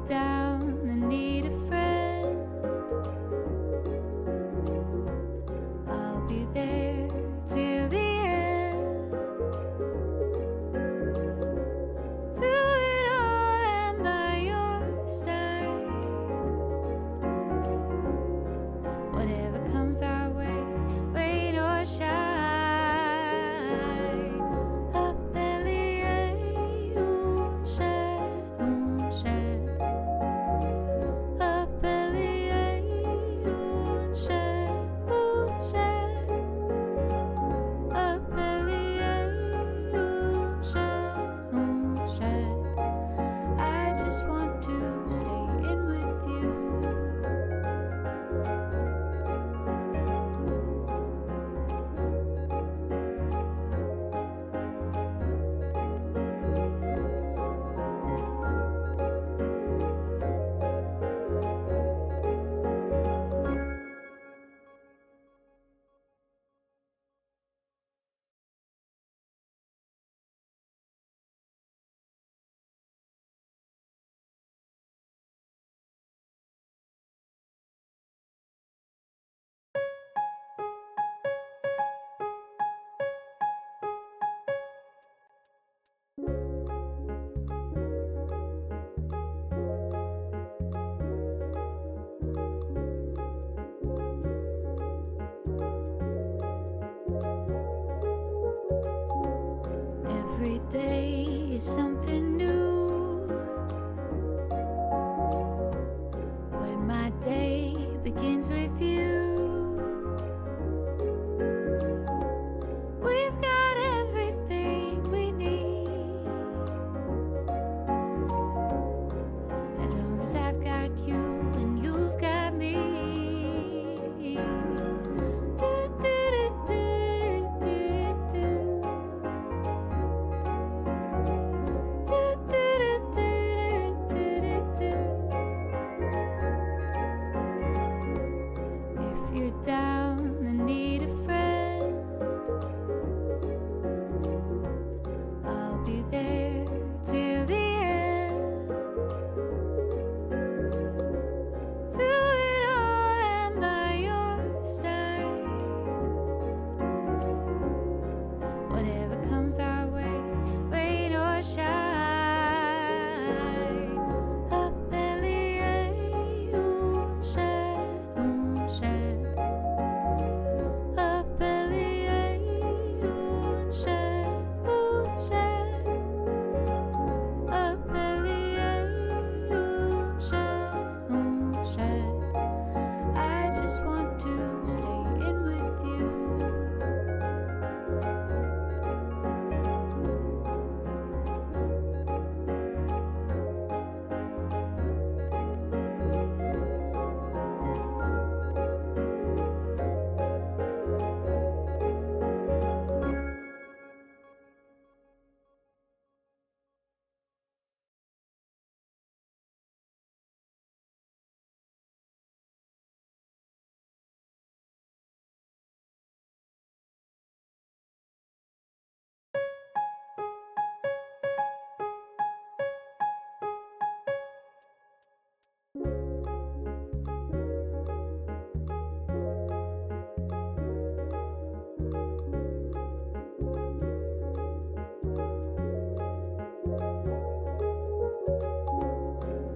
down and need a friend, I'll be there till the end. Through it all, I'm by your side. Whatever comes our way, rain or shine. Every day is something new. When my day begins with you, we've got everything we need. As long as I've got you and you've got me. Down and need a friend, I'll be there till the end. Through it all, I'm by your side. Whatever comes our way, rain or shine.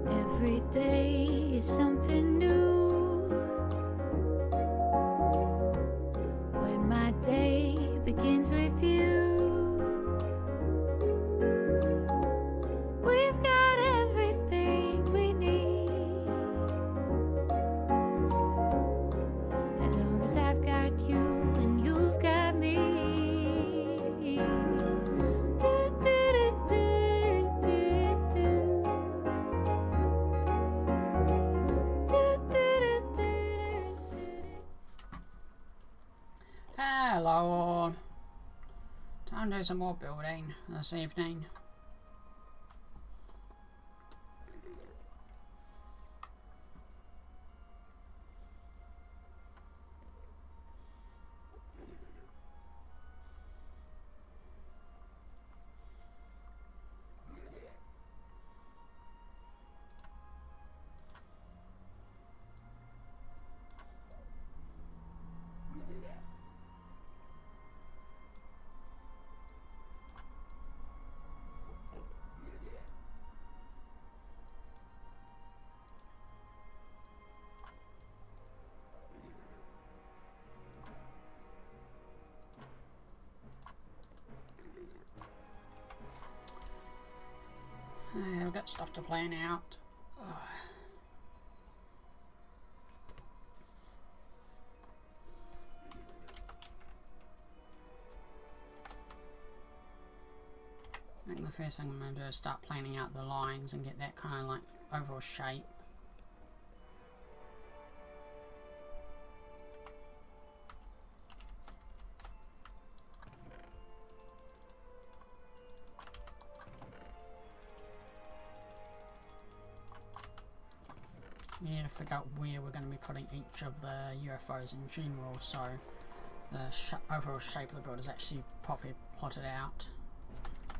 Every day is something new. When my day begins with you, we've got everything we need. As long as I've got you and you've got me. Hello all. Time to do some more building this evening. that stuff to plan out. Ugh. I think the first thing I'm going to do is start planning out the lines and get that kind of like overall shape. We need to figure out where we're going to be putting each of the UFOs in general, so the overall shape of the build is actually properly plotted out.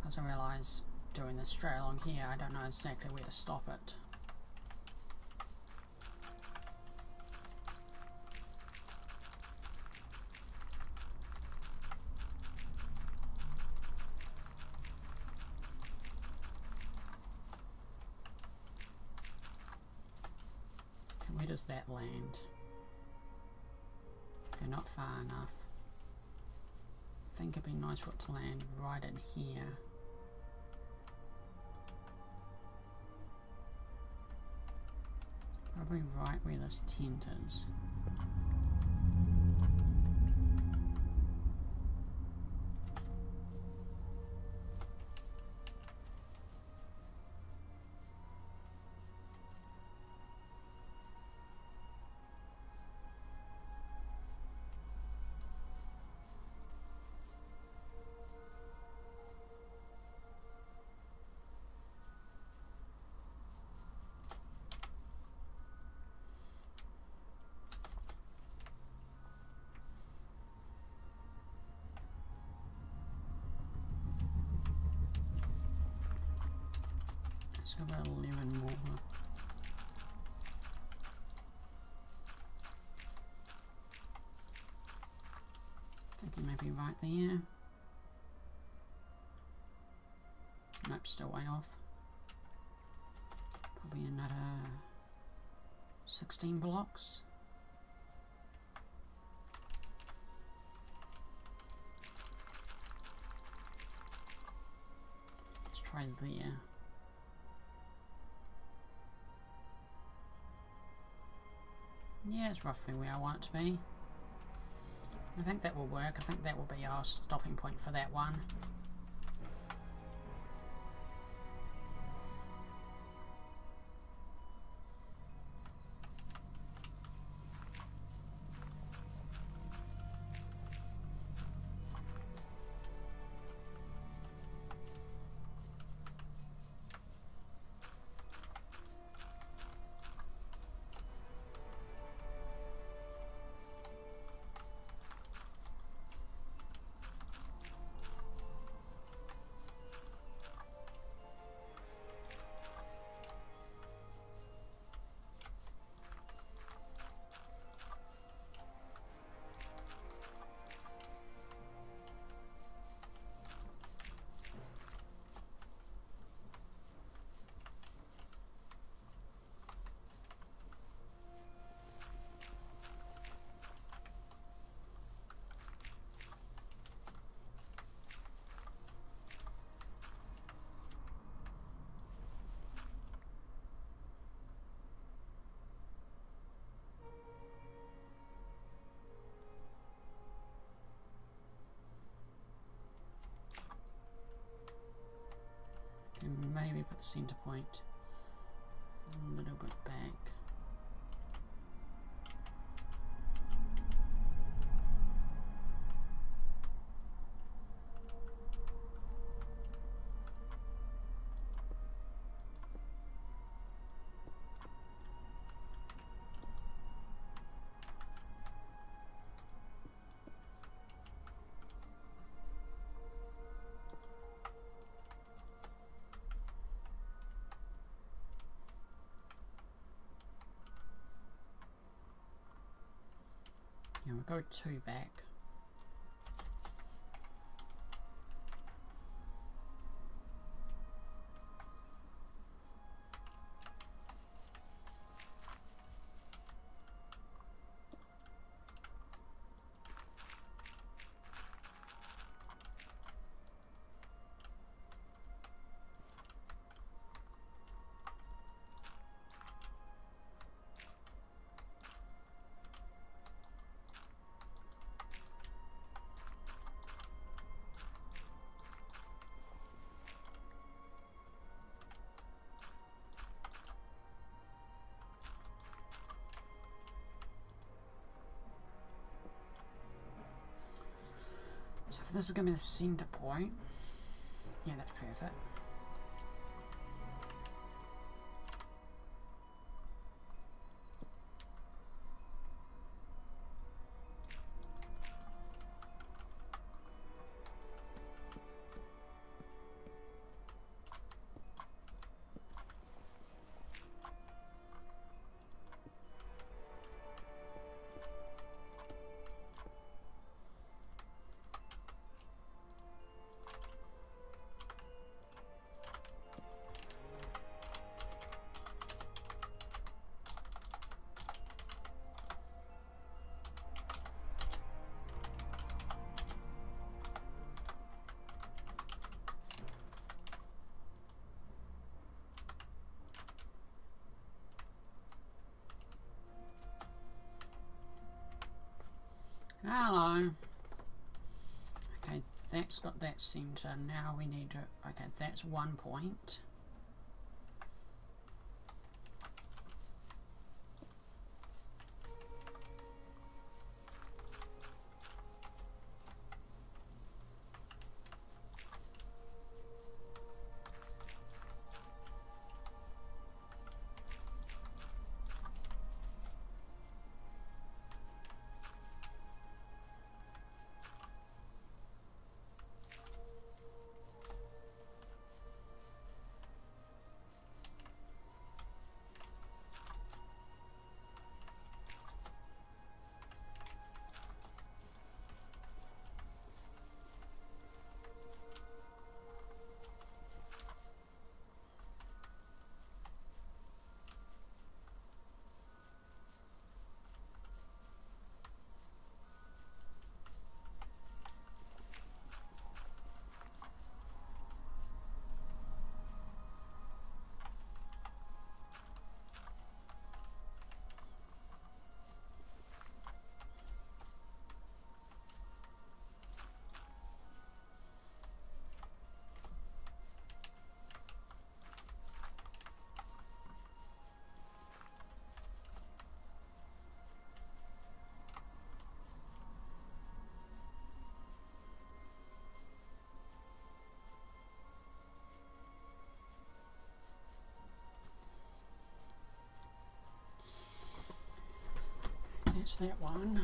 As I realise, doing this straight along here, I don't know exactly where to stop it. Where does that land? Okay, not far enough. I think it'd be nice for it to land right in here. Probably right where this tent is. Let's go about 11 more. Thinking maybe right there. Nope, still way off. Probably another 16 blocks. Let's try there. Yeah, it's roughly where I want it to be. I think that will work. I think that will be our stopping point for that one. And maybe put the center point a little bit back. Yeah, we'll go 2 back. So if this is going to be the center point, yeah, that's perfect. Hello. Okay, that's got that center. Now we need to, okay, that's 1 point. That's that one.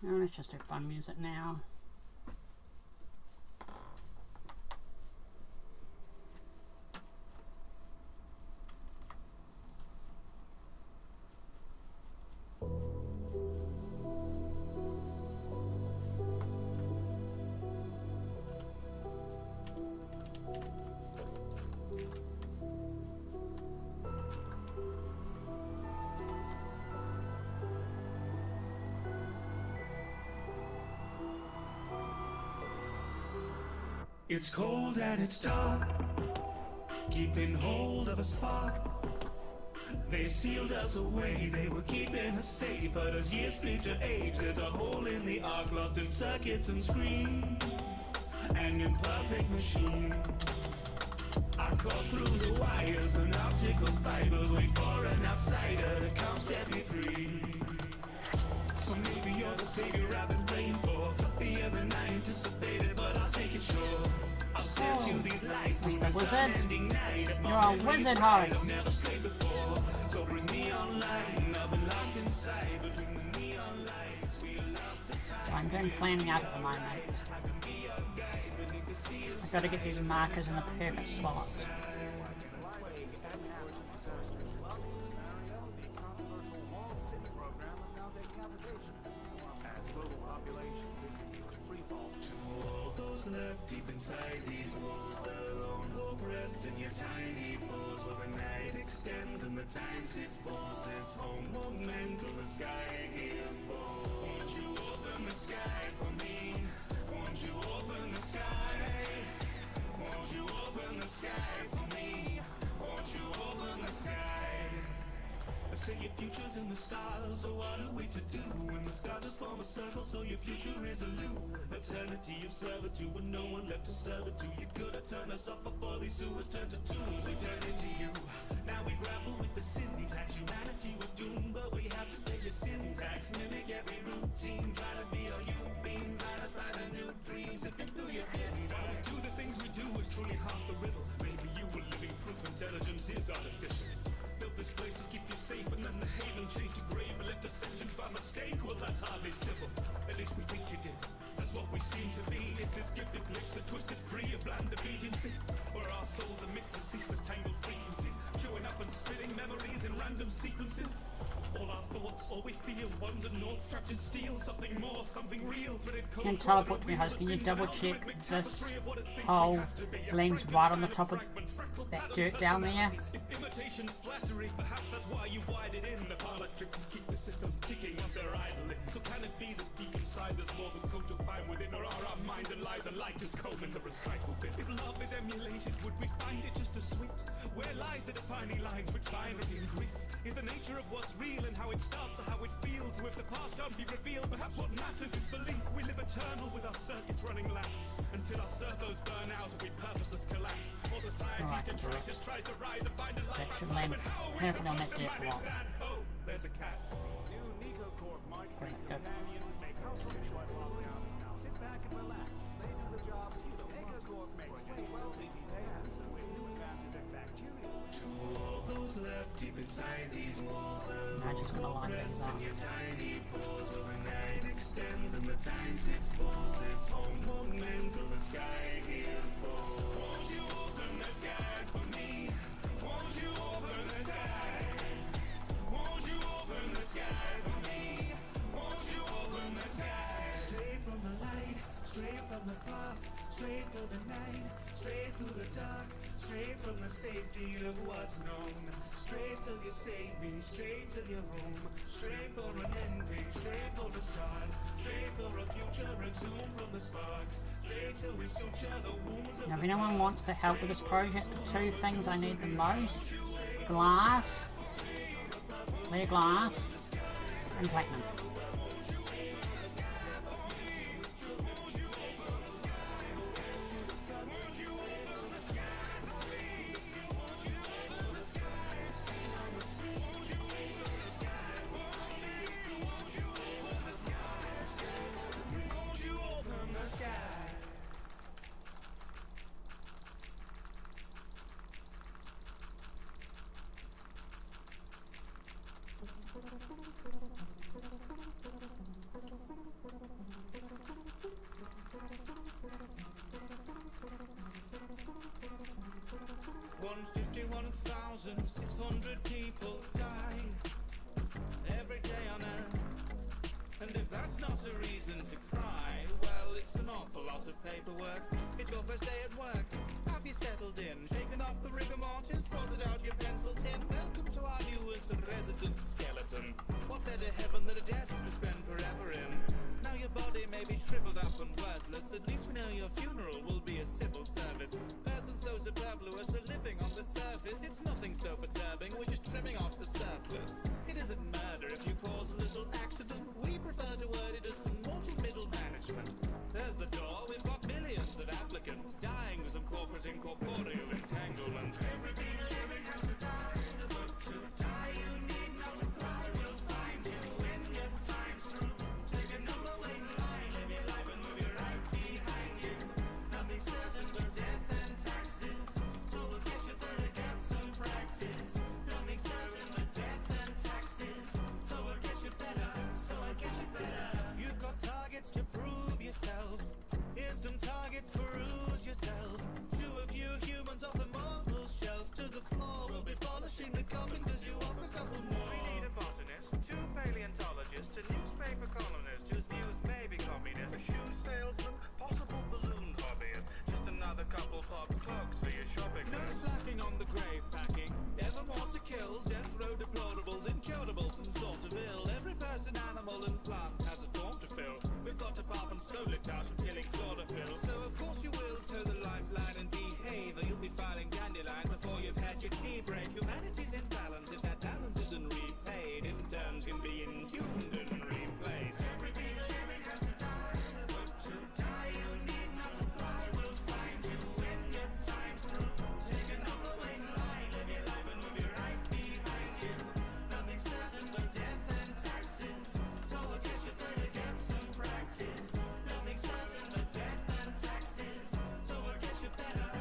Oh, let's just do fun music now. It's cold and it's dark, keeping hold of a spark. They sealed us away, they were keeping us safe. But as years creep to age, there's a hole in the arc, lost in circuits and screens and imperfect machines. I cross through the wires and optical fibers, wait for an outsider to come set me free. So maybe you're the savior I've been praying for, fluffier than I anticipated, but I'll take it sure. I'll send you these lights through the sun-ending night. You're a wizard host. Never strayed before, so bring me online. I've been locked inside between the neon lights. We are lost to time. I'm doing planning out at the moment. I've got to get these markers in the perfect spot. Left deep inside these walls, the lone hope rests in your tiny paws, where the night extends and the time sits pause. This home moment till the sky here falls. Won't you open the sky for me? Won't you open the sky? Won't you open the sky for me? Won't you open the sky? I say your future's in the stars, so what are we to do? When the stars just form a circle, so your future is a loop. Eternity of servitude with no one left to serve it to. You could have turned us up before these sewers turned to tombs. We turned into you. Now we grapple with the syntax. Humanity was doomed, but we have to pay your syntax. Mimic every routine, trying to be all you've been, trying to find a new dream, sipping through your bin. Why we do the things we do is truly half the riddle. Maybe you were living proof intelligence is artificial. Built this place to keep you safe, and then the haven changed to grave and left a sentence by mistake. Well, that's hardly civil. At least we think you did. That's what we seem to be. Is this gifted glitch that twisted free of bland obediency? Or our souls a mix of ceaseless tangled frequencies, chewing up and spitting memories in random sequences? All our thoughts, all we feel, ones and noughts trapped in steel. Something more, something real. Can teleport to me, host. Can you double check this hole lands right on the top of that dirt down there? Imitation's flattery, perhaps that's why you wired it in. The parlor trick to keep the system ticking as they're idling. So can it be that deep inside there's more than code to find within? Or are our minds and lives alike just comb in the recycle bin? If love is emulated, would we find it just as sweet? Where lies the defining lines which binary and grief? Is the nature of what's real and how it starts or how it feels? So if the past can't be revealed, perhaps what matters is belief. We live eternal with our circuits running laps, until our servos burn out and we purposeless collapse. Or society's detritus tries to rise and find a life outside, but how are we supposed to understand? Oh, there's a cat. New Nico Corp migrate companions make household lockdowns. Sit back and relax. They do the jobs you don't want. Nico Corp makes wealthy hands with new advances and bacteria. To all those left deep inside these walls, I'm just gonna line these up. in your tiny paws, where the night extends and the time sits pause. This home moment till the sky here falls. Won't you open the sky for me? Won't you open the sky? Won't you open the sky for me? Won't you open the sky? Straight from the light, straight from the path, straight through the night, straight through the dark, straight from the safety of what's known. Straight till you save me, straight till you're home. Straight for an ending, straight for the start, straight for a future exhumed from the sparks. Straight till we suture the wounds of Now, if anyone wants to help with this project, the two things I need the most: glass, clear glass, and platinum. $151,600 people die every day on Earth. And if that's not a reason to cry, well, it's an awful lot of paperwork. It's your first day at work. Have you settled in? Shaken off the rigor mortis? Sorted out your pencil tin? Welcome to our newest resident skeleton. What better heaven than a desk to spend forever in? Now your body may be shriveled up and worthless. At least we know your funeral will be a civil incurable, some sort of ill. Every person, animal and plant has a form to fill. We've got departments so lit out from killing chlorophyll. So of course you will toe the lifeline and behave, or you'll be filing dandelion before you've had your tea break. Humanity's in balance if that balance isn't repaid. Interns can be inhumed and replaced. Everything living has to die, but to die you need not apply. We'll find you when your time's through. Take a number, wait in line, live your life and move your right behind you. Nothing certain but death and taxes, so I guess you better get some practice. Nothing certain but death and taxes, so I guess you better.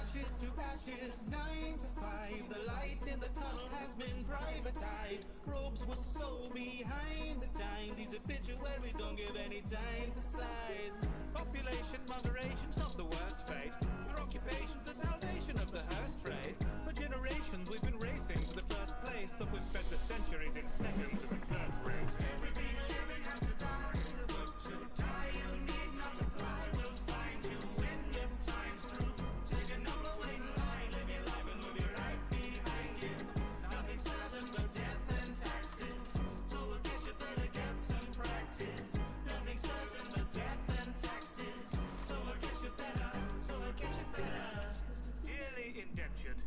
Ashes to ashes, 9 to 5. The light in the tunnel has been privatized. Robes were sold behind the times. These obituaries don't give any time for sides. Population moderation's not the worst fate. Your occupation's the salvation of the hearse trade. For generations we've been racing for the first place, but we've spent the centuries in second to the birth rate. Everything living has to die, but to die you need not apply. We'll find you when your time's through. Take a number, wait in line, live your life and move your right behind you. Nothing certain but death and taxes, so I guess you better get some practice. Nothing certain but death and taxes, so I guess you better. Dearly indentured,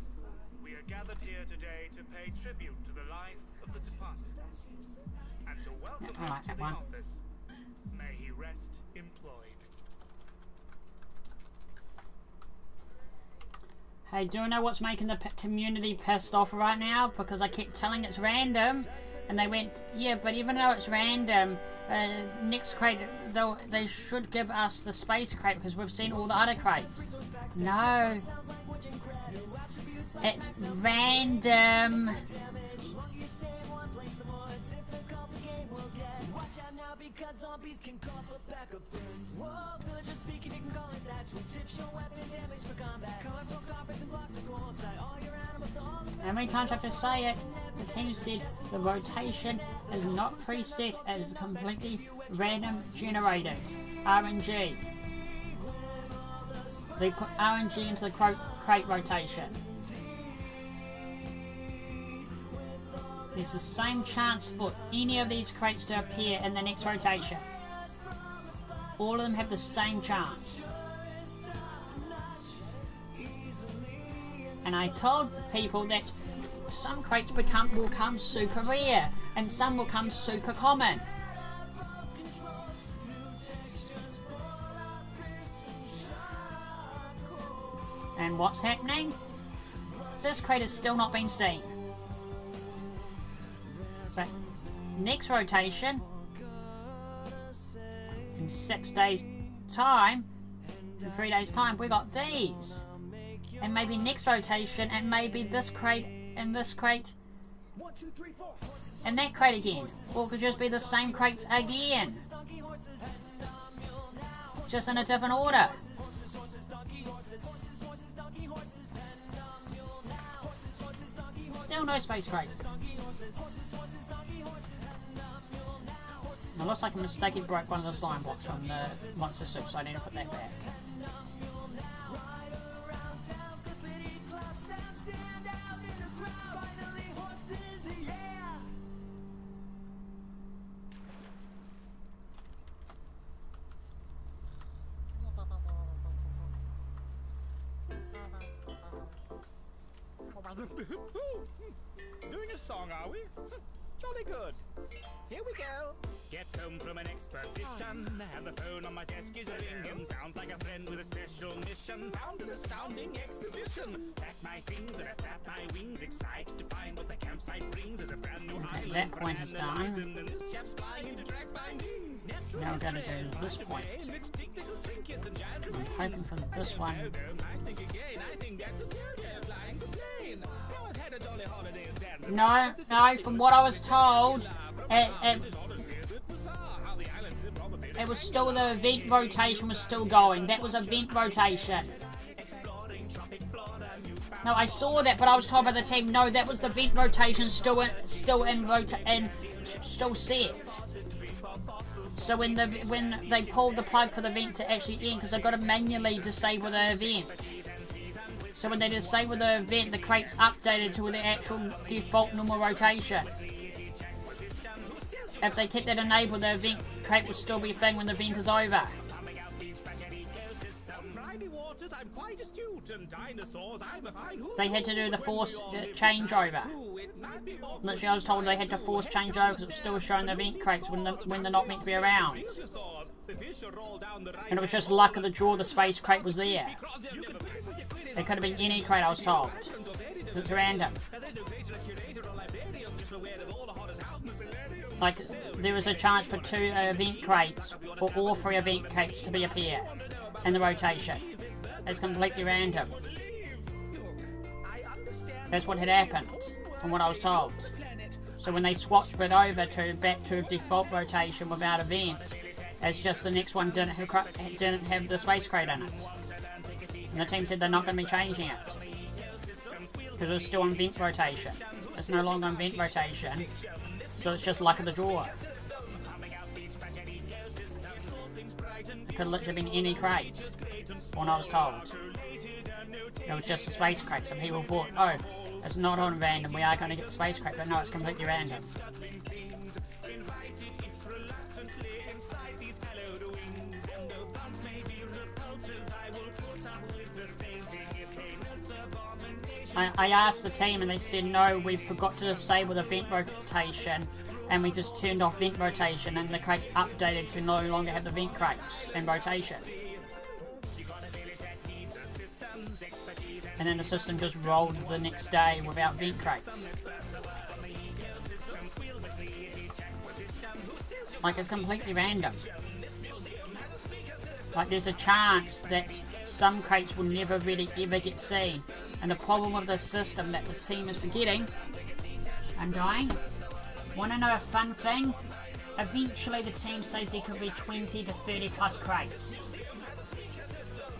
we are gathered here today to pay tribute to the life of the departed, and to welcome him to the office. May he rest employed. Hey, do you know what's making the community pissed off right now? Because I kept telling it's random, and they went, yeah, but even though it's random, next crate, they should give us the space crate because we've seen all the other crates. No, it's random. How many times I have to say it? The team said the rotation is not preset, it is completely random generated. RNG. They put RNG into the crate rotation. There's the same chance for any of these crates to appear in the next rotation. All of them have the same chance. And I told people that some crates will come super rare and some will come super common. And what's happening? This crate has still not been seen. But next rotation, in 6 days time, in 3 days time, we got these. And maybe next rotation, and maybe this crate, and this crate, and that crate again. Or it could just be the same crates again. Just in a different order. Still no space crate. It looks like a mistake it broke one of the slime blocks from the monster suit, so I need to put that back. Doing a song, are we? Jolly good. Here we go. Get home from an expedition, and the phone on my desk is ringing. Sounds like a friend with a special mission. Found an astounding exhibition. Pack my things and I flap my wings. Excited to find what the campsite brings. There's a brand new island. That point is done. And this chap's flying into track findings. Now we're going to do this point. I'm hoping for this one. No, from what I was told, it was still, the event rotation was still going. That was event rotation. No, I saw that, but I was told by the team, no, that was the vent rotation still set. So when they pulled the plug for the vent to actually end, because they've got to manually disable the event. So when they disable the event, the crate's updated to the actual default normal rotation. If they kept that enabled, the event crate would still be a thing when the event is over. They had to do the force changeover. Literally, I was told they had to force changeover because it was still showing the event crates when they're not meant to be around. And it was just luck of the draw the space crate was there. It could have been any crate, I was told. It's random. Like, there was a chance for 2 event crates, or all 3 event crates to appear in the rotation. It's completely random. That's what had happened, from what I was told. So when they swapped it over back to default rotation without event, it's just the next one didn't have the space crate in it. And the team said they're not going to be changing it. Because it's still on vent rotation. It's no longer on vent rotation. So it's just luck of the draw. It could have literally been any crate, when I was told. It was just a space crate, so people thought, oh, it's not on random, we are going to get the space crate, but no, it's completely random. I asked the team and they said no, we forgot to disable the vent rotation and we just turned off vent rotation and the crates updated to no longer have the vent crates in rotation. And then the system just rolled the next day without vent crates. Like, it's completely random. Like, there's a chance that some crates will never really ever get seen. And the problem with this system that the team is forgetting... I'm dying. Want to know a fun thing? Eventually the team says there could be 20 to 30 plus crates.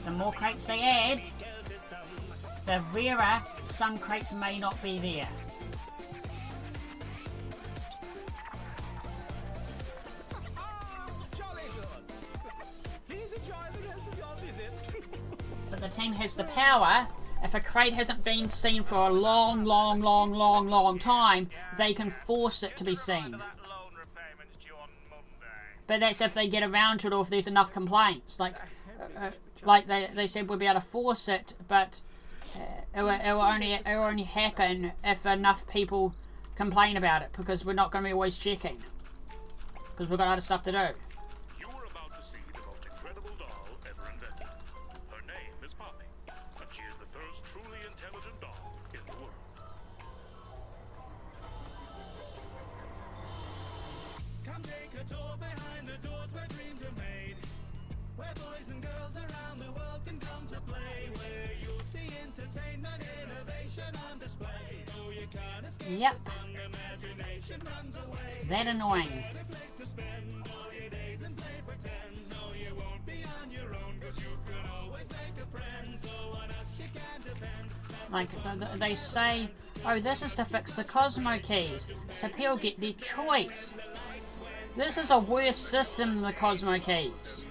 The more crates they add, the rarer some crates may not be there. But the team has the power. If a crate hasn't been seen for a long time, they can force it to be seen. But that's if they get around to it or if there's enough complaints. Like they said we'll be able to force it, but it will only happen if enough people complain about it, because we're not going to be always checking. Because we've got other stuff to do. Yep. It's that annoying. Like, they say, oh, this is to fix the Cosmo keys, so people get their choice. This is a worse system than the Cosmo keys.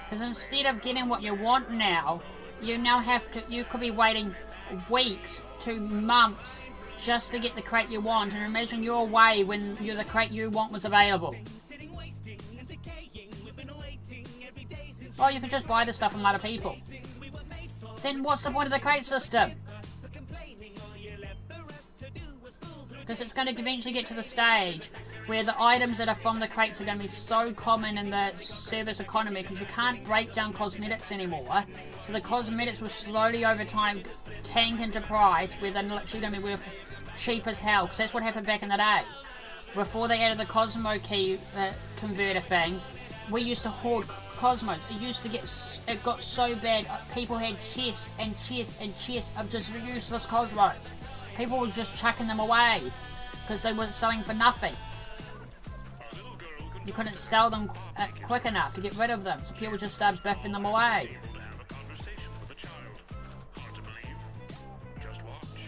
Because instead of getting what you want now, you now have to, you could be waiting weeks to months just to get the crate you want, and imagine you're away when the crate you want was available. Oh, you can just buy the stuff from other people. Then what's the point of the crate system? Because it's going to eventually get to the stage where the items that are from the crates are going to be so common in the service economy, because you can't break down cosmetics anymore. So the cosmetics will slowly over time tank into price, where they're literally going to be worth cheap as hell. Because that's what happened back in the day. Before they added the Cosmo key converter thing, we used to hoard Cosmos. It got so bad, people had chests and chests and chests of just useless Cosmos. People were just chucking them away because they weren't selling for nothing. You couldn't sell them quick enough to get rid of them, so people just started biffing them away.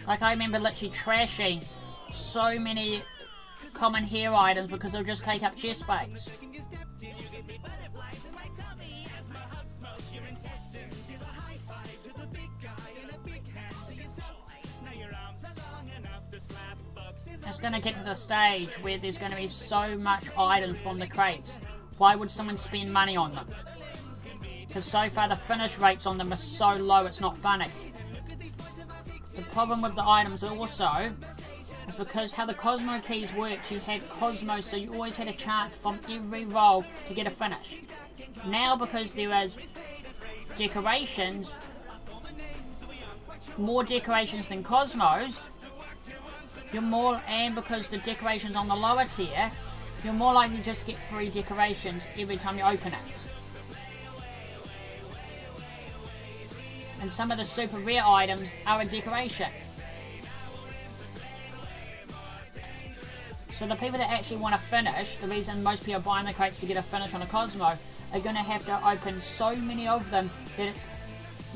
Like, I remember literally trashing so many common hair items because they'll just take up chest space. It's going to get to the stage where there's going to be so much items from the crates. Why would someone spend money on them? Because so far the finish rates on them are so low it's not funny. The problem with the items also is because how the Cosmo keys worked, you had Cosmos, so you always had a chance from every roll to get a finish. Now because there is decorations, more decorations than Cosmos, and because the decorations on the lower tier, you're more likely to just get free decorations every time you open it. And some of the super rare items are a decoration. So the people that actually want to finish, the reason most people are buying the crates to get a finish on a Cosmo, are going to have to open so many of them that it's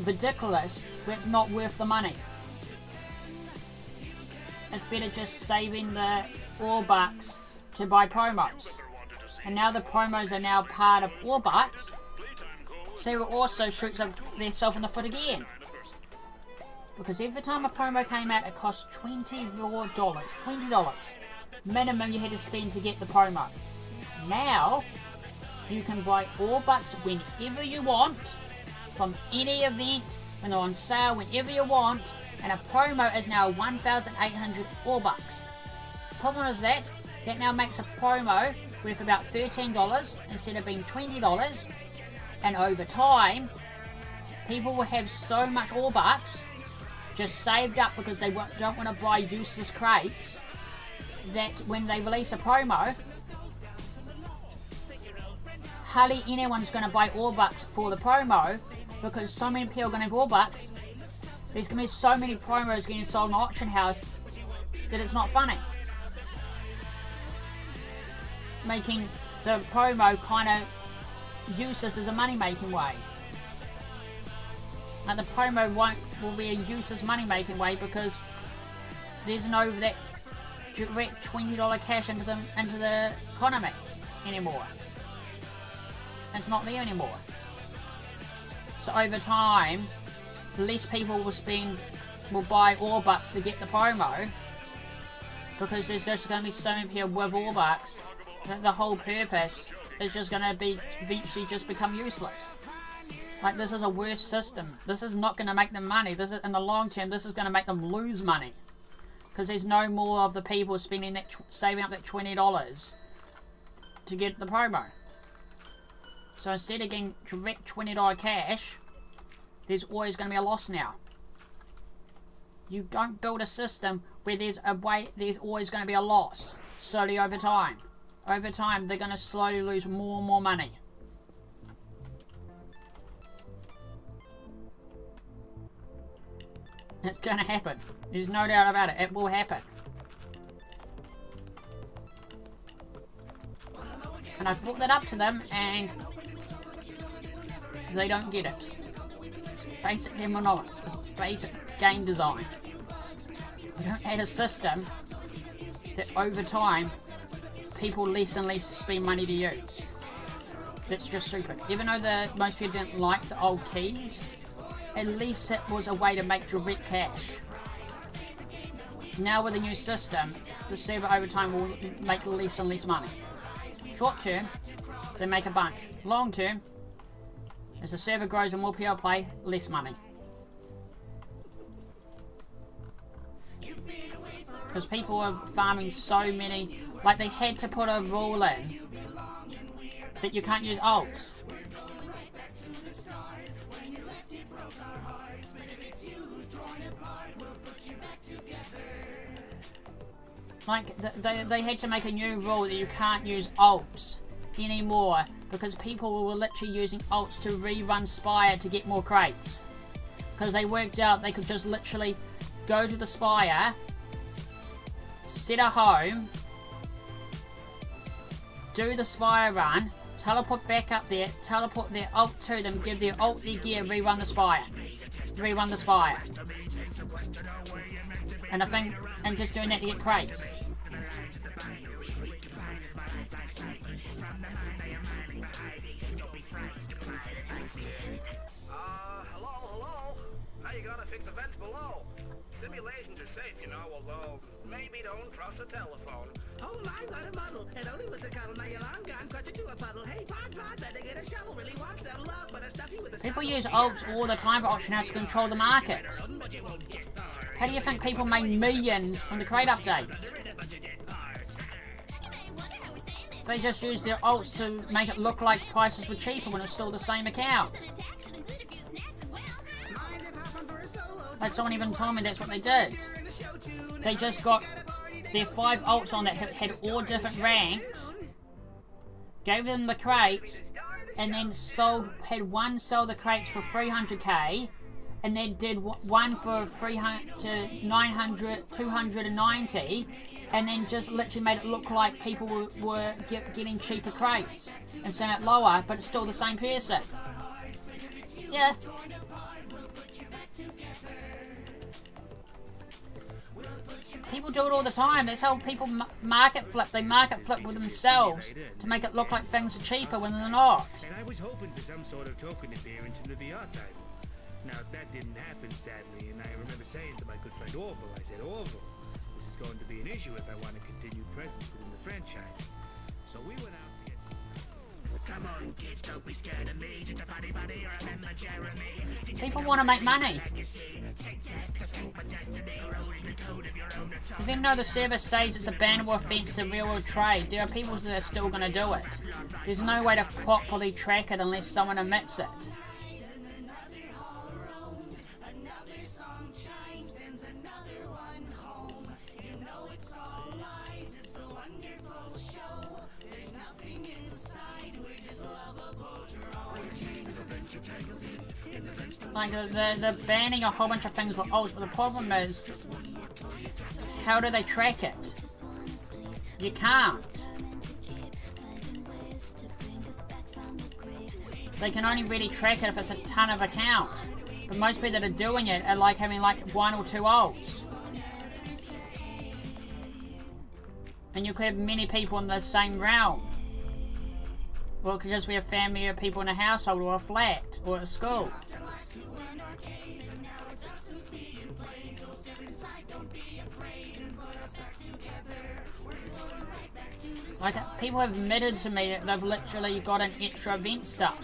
ridiculous, but it's not worth the money. It's better just saving the $4 to buy promos. And now the promos are now part of $4. Sega also shoots themselves in the foot again. Because every time a promo came out, it cost $20. $20. Minimum you had to spend to get the promo. Now, you can buy $4 whenever you want, from any event, when they're on sale, whenever you want, and a promo is now 1,800 $4. Problem is that now makes a promo worth about $13 instead of being $20, and over time, people will have so much $4 just saved up because they don't want to buy useless crates, that when they release a promo, hardly anyone's going to buy $4 for the promo, because so many people are going to have $4. There's going to be so many promos getting sold in the auction house that it's not funny. Making the promo kind of useless as a money-making way. And the promo will be a useless money-making way because there's no that direct $20 cash into the economy anymore. It's not there anymore. So over time, less people will buy $4 to get the promo, because there's just going to be so many people with $4 that the whole purpose is just going to be eventually just become useless. Like, this is a worse system. This is not going to make them money. This is, in the long term, this is going to make them lose money, because there's no more of the people saving up that $20 to get the promo. So instead of getting direct $20 cash, there's always going to be a loss now. You don't build a system where there's always going to be a loss slowly over time. Over time, they're going to slowly lose more and more money. It's going to happen. There's no doubt about it. It will happen. And I've brought that up to them, and they don't get it. It's basic economics. It's basic game design. You don't add a system that over time people less and less spend money to use. That's just stupid. Even though most people didn't like the old keys, at least it was a way to make direct cash. Now with the new system, the server over time will make less and less money. Short term, they make a bunch. Long term, as the server grows and more people play, less money. Because people are farming so many, like they had to put a rule in that you can't use alts. Like, they had to make a new rule that you can't use alts anymore, because people were literally using alts to rerun Spire to get more crates. Because they worked out they could just literally go to the Spire, set a home, do the Spire run, teleport back up there, teleport their alt to them, give their alt their gear, rerun the Spire. Rerun the Spire. And I think, and just doing that to get crates. Hello? How you gonna fix the vents below? Simulations are safe, you know, although maybe don't trust the telephone. Oh my, what a muddle. And only with the cuddle, now you're long gone, crushed into a puddle. Hey, Pod, better get a shovel. Really want some love, but I stuff you with a People use ults all the time for auction house to control the market. How do you think people made millions from the crate update? They just used their ults to make it look like prices were cheaper when it's still the same account. Like someone even told me that's what they did. They just got their 5 ults on that had all different ranks, gave them the crates, and then had one sell the crates for 300k, and then did one for 300 to 900, 290, and then just literally made it look like people were getting cheaper crates and selling it lower, but it's still the same person. Yeah. People do it all the time. That's how people market flip. They market flip with themselves to make it look like things are cheaper when they're not. And I was hoping for some sort of token appearance in the VR title. Now, that didn't happen, sadly, and I remember saying to my good friend Orville, I said, Orville, this is going to be an issue if I want a continued presence within the franchise. So we went out to get some... Come on, kids, don't be scared of me. Just a funny buddy or a member Jeremy. People want to make money. Because even though the service says it's a bannable offence to real-world trade, there are people that are still going to do it. There's no way to properly track it unless someone admits it. Like, they're banning a whole bunch of things with ults, but the problem is, how do they track it? You can't. They can only really track it if it's a ton of accounts. But most people that are doing it are like having like 1 or 2 ults. And you could have many people in the same realm. Well, it could just be a family of people in a household or a flat or a school. Like, people have admitted to me that they've literally got an extra event stuff,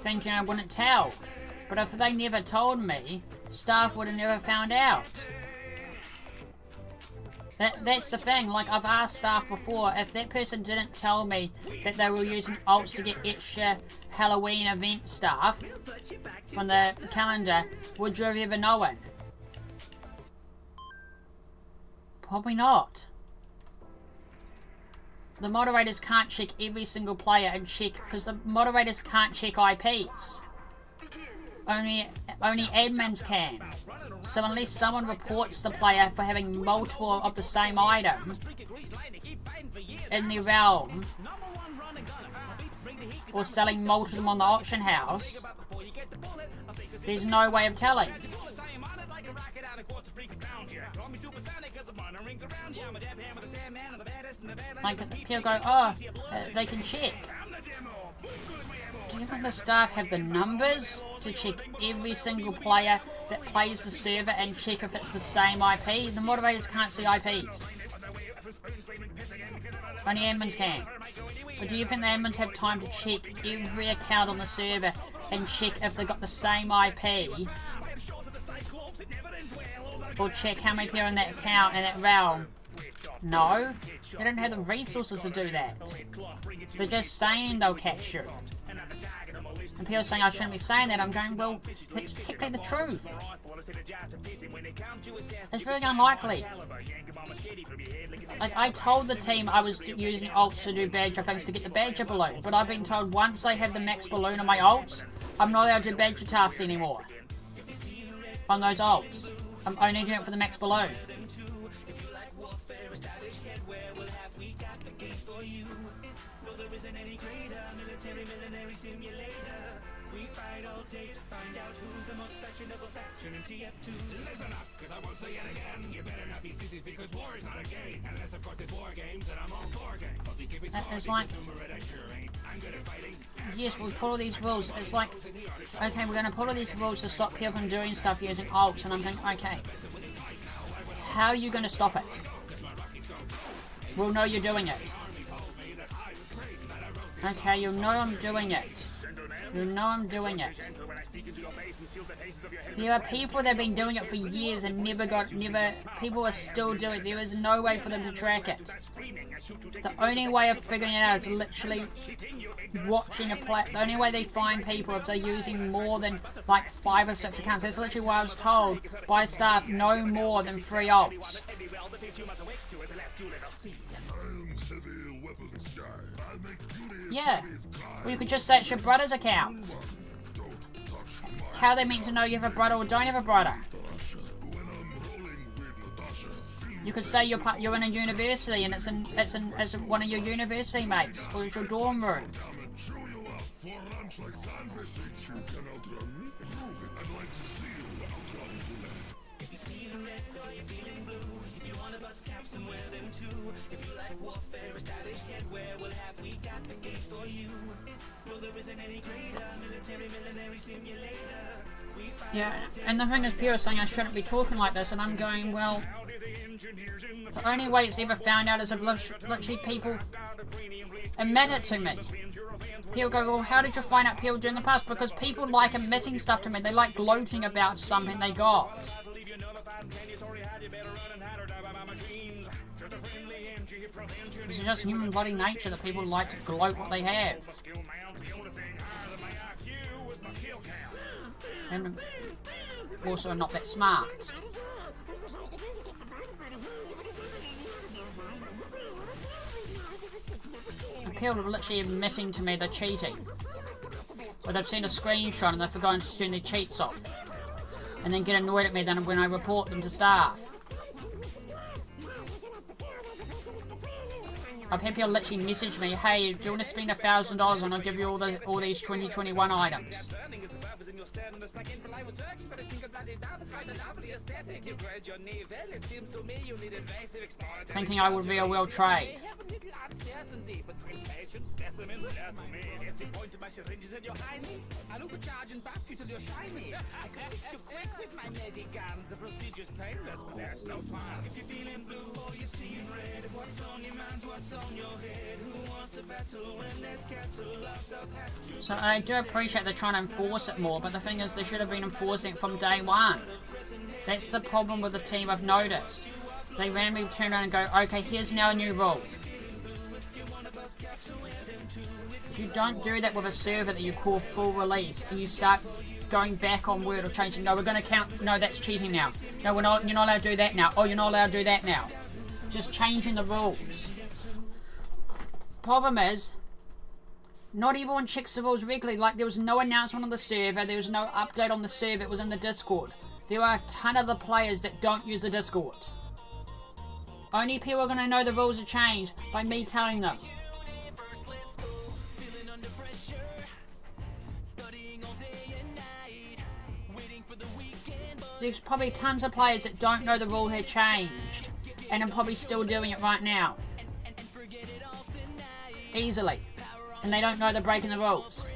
thinking I wouldn't tell. But if they never told me, staff would have never found out. That's the thing, like, I've asked staff before, if that person didn't tell me that they were using ults to get extra Halloween event stuff from the calendar, would you have ever known? Probably not. The moderators can't check every single player and check, because the moderators can't check IPs. Only admins can. So unless someone reports the player for having multiple of the same item in their realm, or selling multiple of them on the auction house, there's no way of telling. Like, people go, oh, they can check. Do you think the staff have the numbers to check every single player that plays the server and check if it's the same IP? The moderators can't see IPs. Only admins can. But do you think the admins have time to check every account on the server and check if they've got the same IP? Or check how many people are in that account and that realm? No. They don't have the resources to do that. They're just saying they'll catch you. And people are saying I shouldn't be saying that. I'm going, well, that's technically the truth. It's very unlikely. Like, I told the team I was using ults to do badger things to get the badger balloon, but I've been told once I have the max balloon on my ults, I'm not allowed to do badger tasks anymore. On those ults. I'm only doing it for the max balloon. Listen up, cause I won't say it again. You better not be sissies because war is not a game. Unless of course it's war games and I'm all for games. It's like, yes, we put all these rules. It's like, okay, we're going to put all these rules to stop people from doing stuff using ults, and I'm thinking, okay, how are you going to stop it? We'll know you're doing it. Okay, you know I'm doing it. You know I'm doing it. There are people that have been doing it for years and people are still doing it. There is no way for them to track it. The only way of figuring it out is literally watching a play. The only way they find people if they're using more than like 5 or 6 accounts. That's literally why I was told by staff no more than 3 ults. Yeah. Well, you could just say it's your brother's account. How are they meant to know you have a brother or don't have a brother? You could say you're in a university and it's one of your university mates or it's your dorm room. Yeah, and the thing is, people are saying I shouldn't be talking like this, and I'm going, well, the only way it's ever found out is if literally people admit it to me. People go, well, how did you find out people do in the past? Because people like admitting stuff to me. They like gloating about something they got. It's just human bloody nature that people like to gloat what they have. And also not that smart. People are literally admitting to me they're cheating. Or they've seen a screenshot and they've forgotten to turn their cheats off. And then get annoyed at me then when I report them to staff. I've had people literally message me, hey, do you want to spend $1,000 and I'll give you all these 2021 items. Thinking I would be a real trade. So I do appreciate they're trying to enforce it more, but the thing is they should have been enforcing it from day one. That's the problem with the team I've noticed. They randomly turn around and go, okay, here's now a new rule. If you don't do that with a server that you call full release and you start going back on word or changing, no, we're going to count, no, that's cheating now. No, you're not allowed to do that now. Oh, you're not allowed to do that now. Just changing the rules. Problem is, not everyone checks the rules regularly. Like, there was no announcement on the server, there was no update on the server, it was in the Discord. There are a ton of the players that don't use the Discord. Only people are going to know the rules have changed by me telling them. There's probably tons of players that don't know the rule had changed and are probably still doing it right now. Easily. And they don't know they're breaking the rules.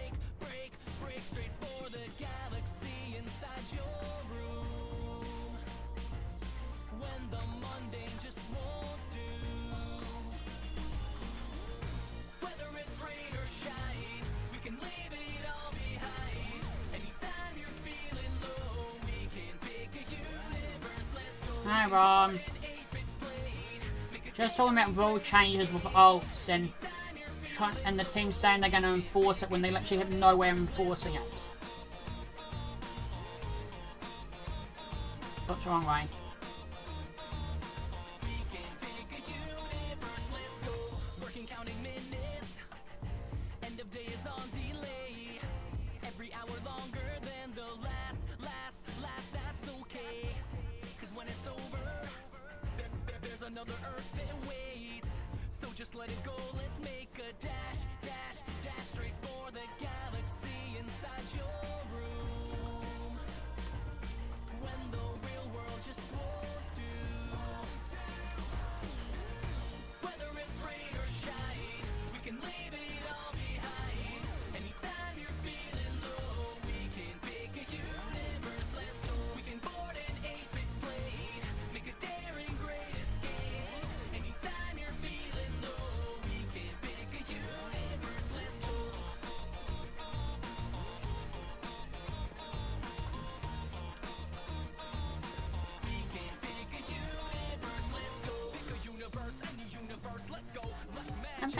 Hi Ron. Just talking about rule changes with ults and the team saying they're going to enforce it when they literally have no way of enforcing it. What's the wrong way? Another earth that waits, so just let it go. Let's make a dash, dash, dash straight for the galaxy inside your room. When the real world just won't do. Whether it's rain or shine, we can leave it all behind.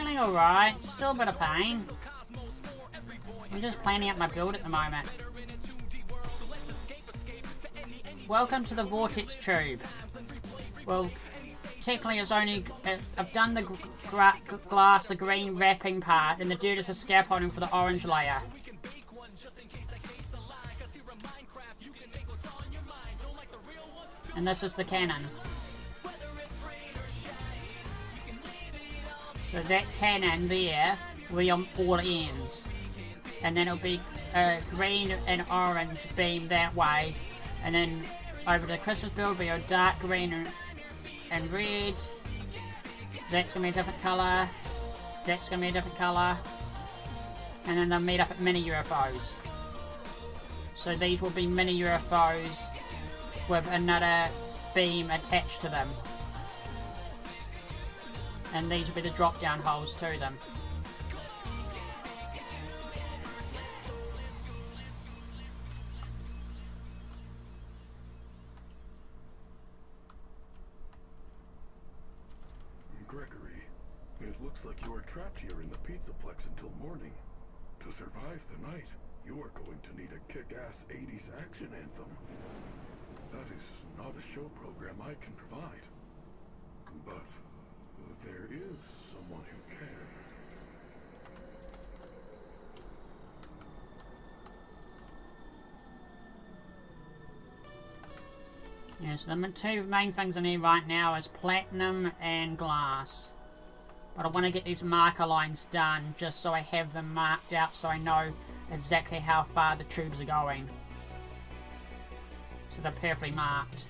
feeling alright. Still a bit of pain. I'm just planning out my build at the moment. Welcome to the Vortex Tube. Well, technically it's only... I've done the glass, the green wrapping part, and the dirt is the scaffolding for the orange layer. And this is the cannon. So that cannon there will be on all ends. And then it'll be a green and orange beam that way. And then over the Christmas build will be a dark green and red. That's going to be a different colour. That's going to be a different colour. And then they'll meet up at mini UFOs. So these will be mini UFOs with another beam attached to them. And these will be the drop down holes to them. Gregory, it looks like you are trapped here in the Pizzaplex until morning. To survive the night, you are going to need a kick-ass 80s action anthem. That is not a show program I can provide. But there is someone who can. Yes, the two main things I need right now is platinum and glass. But I want to get these marker lines done just so I have them marked out so I know exactly how far the tubes are going. So they're perfectly marked.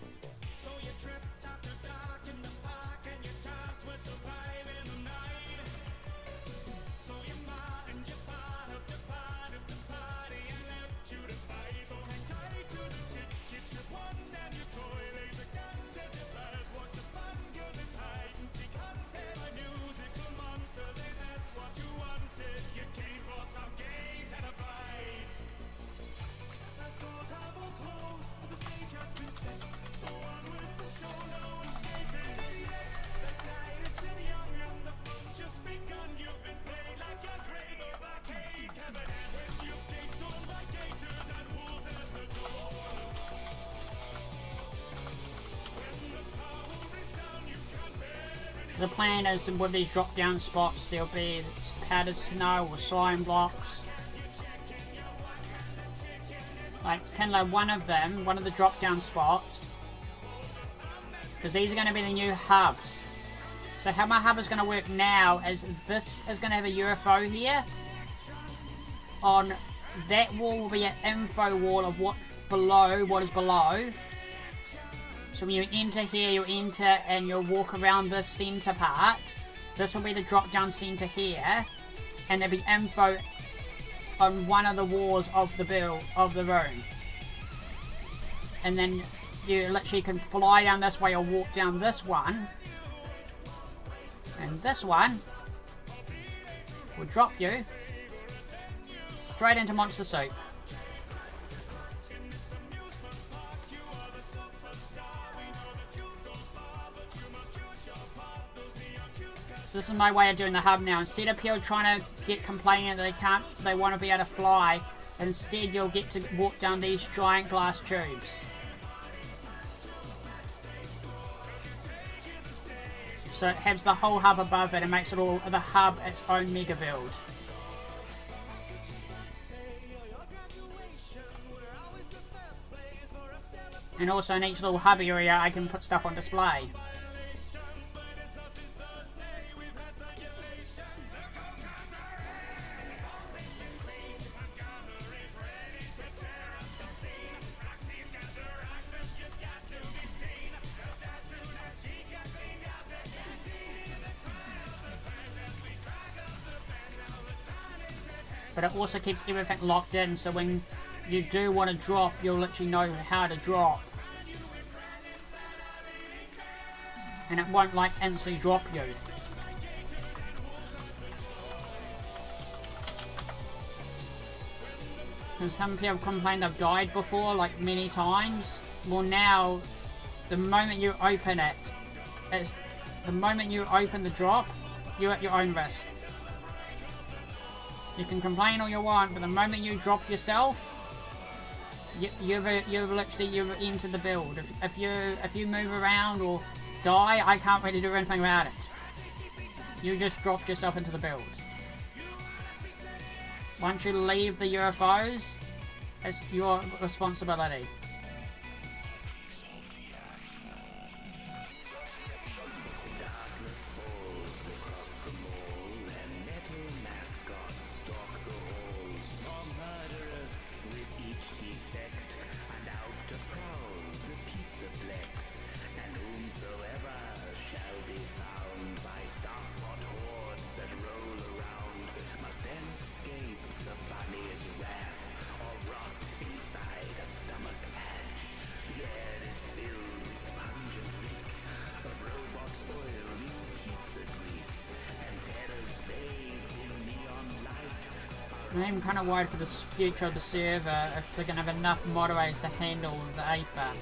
The plan is with these drop down spots there'll be powdered snow or slime blocks. Like kind of like one of the drop down spots. Because these are going to be the new hubs. So how my hub is going to work now is this is going to have a UFO here. On that wall will be an info wall of what is below. So when you enter here, you'll enter and you'll walk around this centre part. This will be the drop down centre here. And there'll be info on one of the walls of the room. And then you literally can fly down this way or walk down this one. And this one will drop you straight into Monster Soup. This is my way of doing the hub now. Instead of people trying to get complaining that they want to be able to fly, instead you'll get to walk down these giant glass tubes. So it has the whole hub above it and makes it all the hub its own mega build. And also in each little hub area I can put stuff on display. But it also keeps everything locked in, so when you do want to drop, you'll literally know how to drop. And it won't like instantly drop you. Because some people complain they've died before, like many times. Well now, the moment you open it, the moment you open the drop, you're at your own risk. You can complain all you want, but the moment you drop yourself, you've entered the build. If you move around or die, I can't really do anything about it. You just dropped yourself into the build. Once you leave the UFOs, it's your responsibility. I'm kind of worried for the future of the server if they're going to have enough moderators to handle the alpha.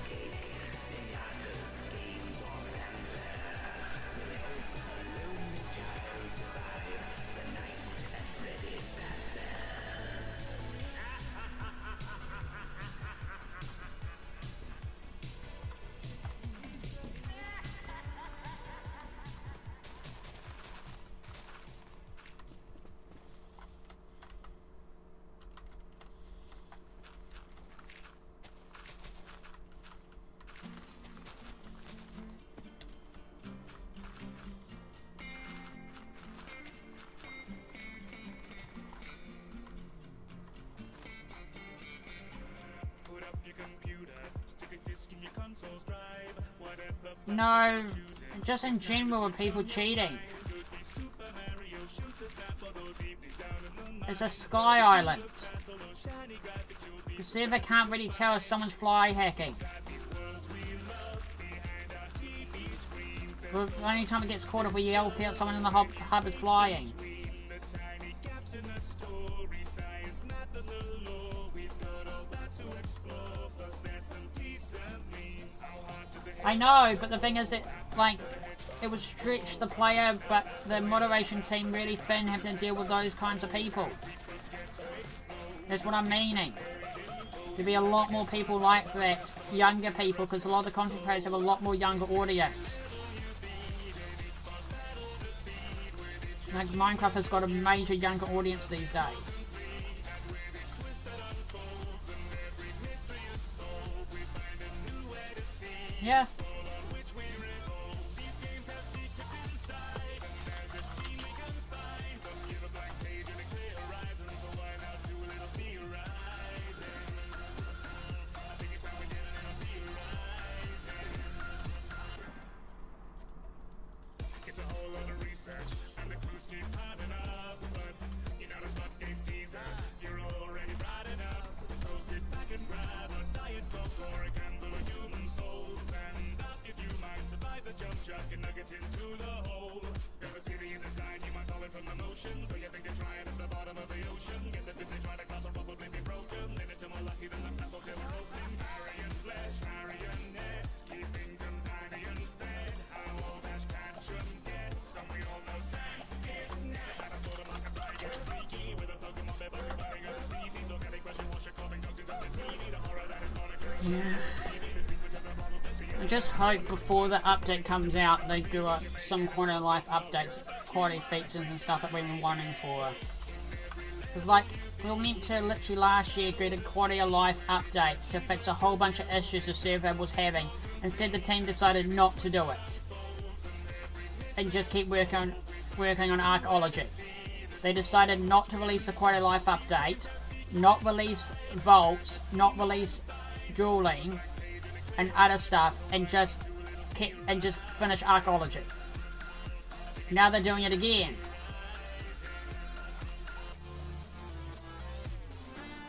No, just in general with people cheating. It's a sky island. The server can't really tell if someone's fly hacking. The only time it gets caught if we yell out someone in the hub is flying. I know, but the thing is that, like, it would stretch the player, but the moderation team really thin have to deal with those kinds of people. That's what I'm meaning. There'd be a lot more people like that, younger people, because a lot of the content creators have a lot more younger audience. Like, Minecraft has got a major younger audience these days. Yeah. It's a whole lot of research, and the clues keep piling up, but you know it's not game teaser. You're already bright enough, so sit back and grab a diet coke or a candle of human souls, and ask if you might survive the jump chuck and nuggets into the hole. Got a city in the sky, and you might call it from the motion, so you think you're trying at the bottom of the ocean. Get the bits they try to cross will probably be broken, then it's still more lucky than the apples ever open. Harry and flesh, Harry and nets, keeping companions fed. How old has Catch'em get? Some we all know sense is net. And I thought of like a tiger, freaky, with a Pokemon bed like a budding of the species. Organic Russian wash your coughing doctors on the TV. The horror that is not occurring. I just hope before the update comes out they do some quality of life updates, quality features and stuff that we've been wanting for. Because like, we were meant to literally last year get a quality of life update to fix a whole bunch of issues the server was having. Instead the team decided not to do it. And just keep working on archaeology. They decided not to release the quality of life update, not release vaults, not release dueling, and other stuff, and just finish archaeology. Now they're doing it again.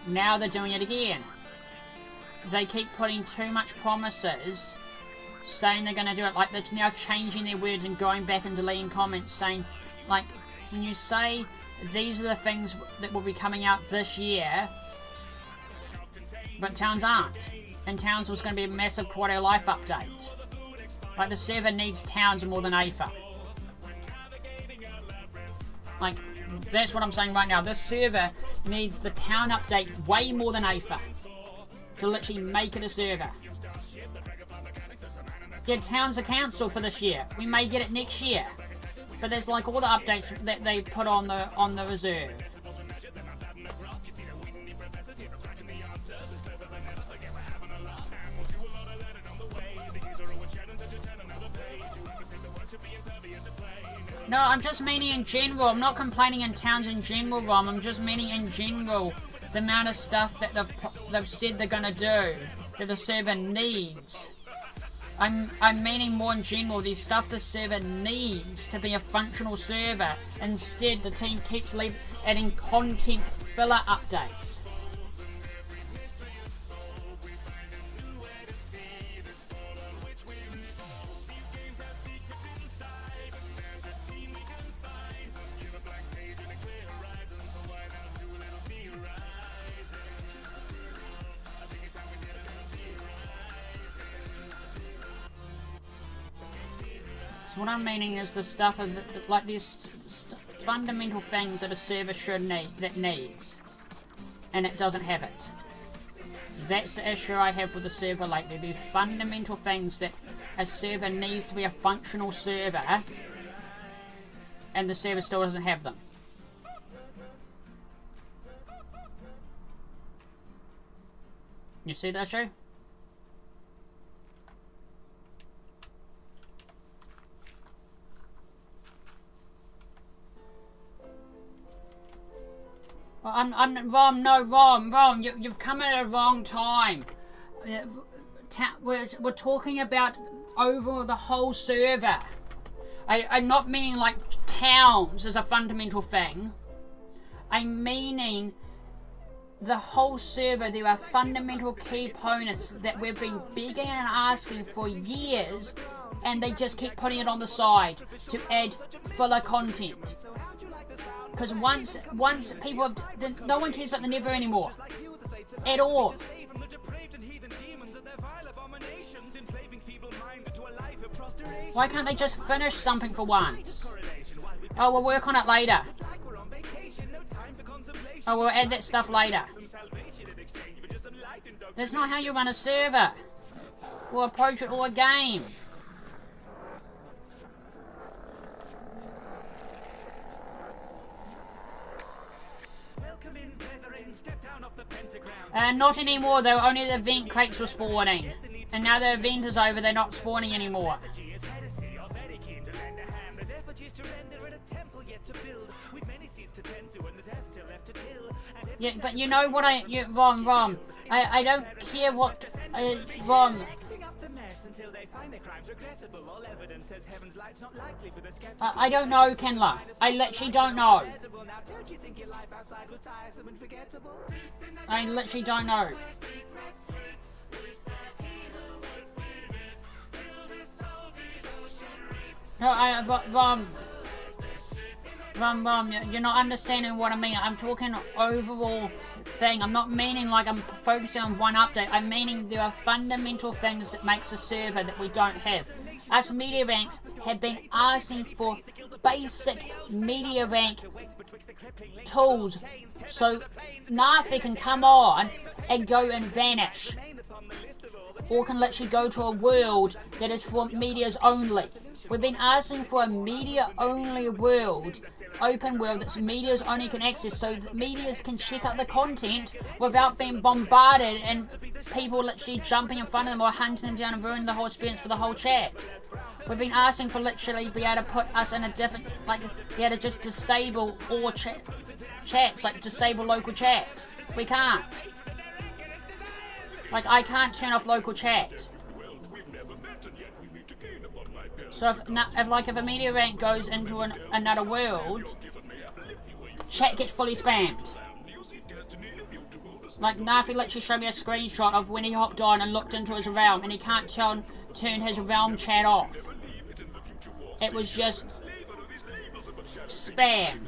Now they're doing it again. They keep putting too much promises, saying they're going to do it. Like, they're now changing their words and going back and deleting comments, saying, like, when you say these are the things that will be coming out this year, but Towns aren't. And Towns was going to be a massive quality of life update. Like, the server needs Towns more than Aether. Like, That's what I'm saying right now. This server needs the town update way more than AFA to literally make it a server. Yeah, town's a council for this year. We may get it next year, but there's like all the updates that they put on the reserve. No, I'm just meaning in general. I'm not complaining in towns in general, Rom. I'm just meaning in general the amount of stuff that they've said they're gonna do that the server needs. I'm meaning more in general. There's stuff the server needs to be a functional server. Instead, the team keeps adding content filler updates. What I'm meaning is the stuff of like these fundamental things that a server should need, that needs, and it doesn't have it. That's the issue I have with the server lately. These fundamental things that a server needs to be a functional server, and the server still doesn't have them. You see the issue? I'm Rom. No, Rom. You've come at a wrong time. We're talking about over the whole server. I'm not meaning like towns as a fundamental thing. I'm meaning the whole server. There are fundamental key components that we've been begging and asking for years, and they just keep putting it on the side to add filler content. Because once people have... No one cares about the Never anymore. At all. Why can't they just finish something for once? Oh, we'll work on it later. Oh, we'll add that stuff later. That's not how you run a server. Or approach it or a game. Not anymore though, only the event crates were spawning. And now the event is over, they're not spawning anymore. Yeah, but you know what Rom, I don't care what, Rom. I don't know, Kenla. I literally don't know. I literally don't know. No, Rom, you're not understanding what I mean. I'm talking overall thing. I'm not meaning like I'm focusing on one update. I'm meaning there are fundamental things that makes a server that we don't have. Us media ranks have been asking for basic media rank tools so Nafi can come on and go and vanish. Or can literally go to a world that is for medias only. We've been asking for a media only world, open world that's medias only can access so that medias can check out the content without being bombarded and people literally jumping in front of them or hunting them down and ruining the whole experience for the whole chat. We've been asking for literally be able to put us in a different, like be able to just disable all chats, like disable local chat. We can't. Like I can't turn off local chat. So if a media rank goes into another world, chat gets fully spammed. Like Nafi literally showed me a screenshot of when he hopped on and looked into his realm and he can't turn his realm chat off. It was just spam.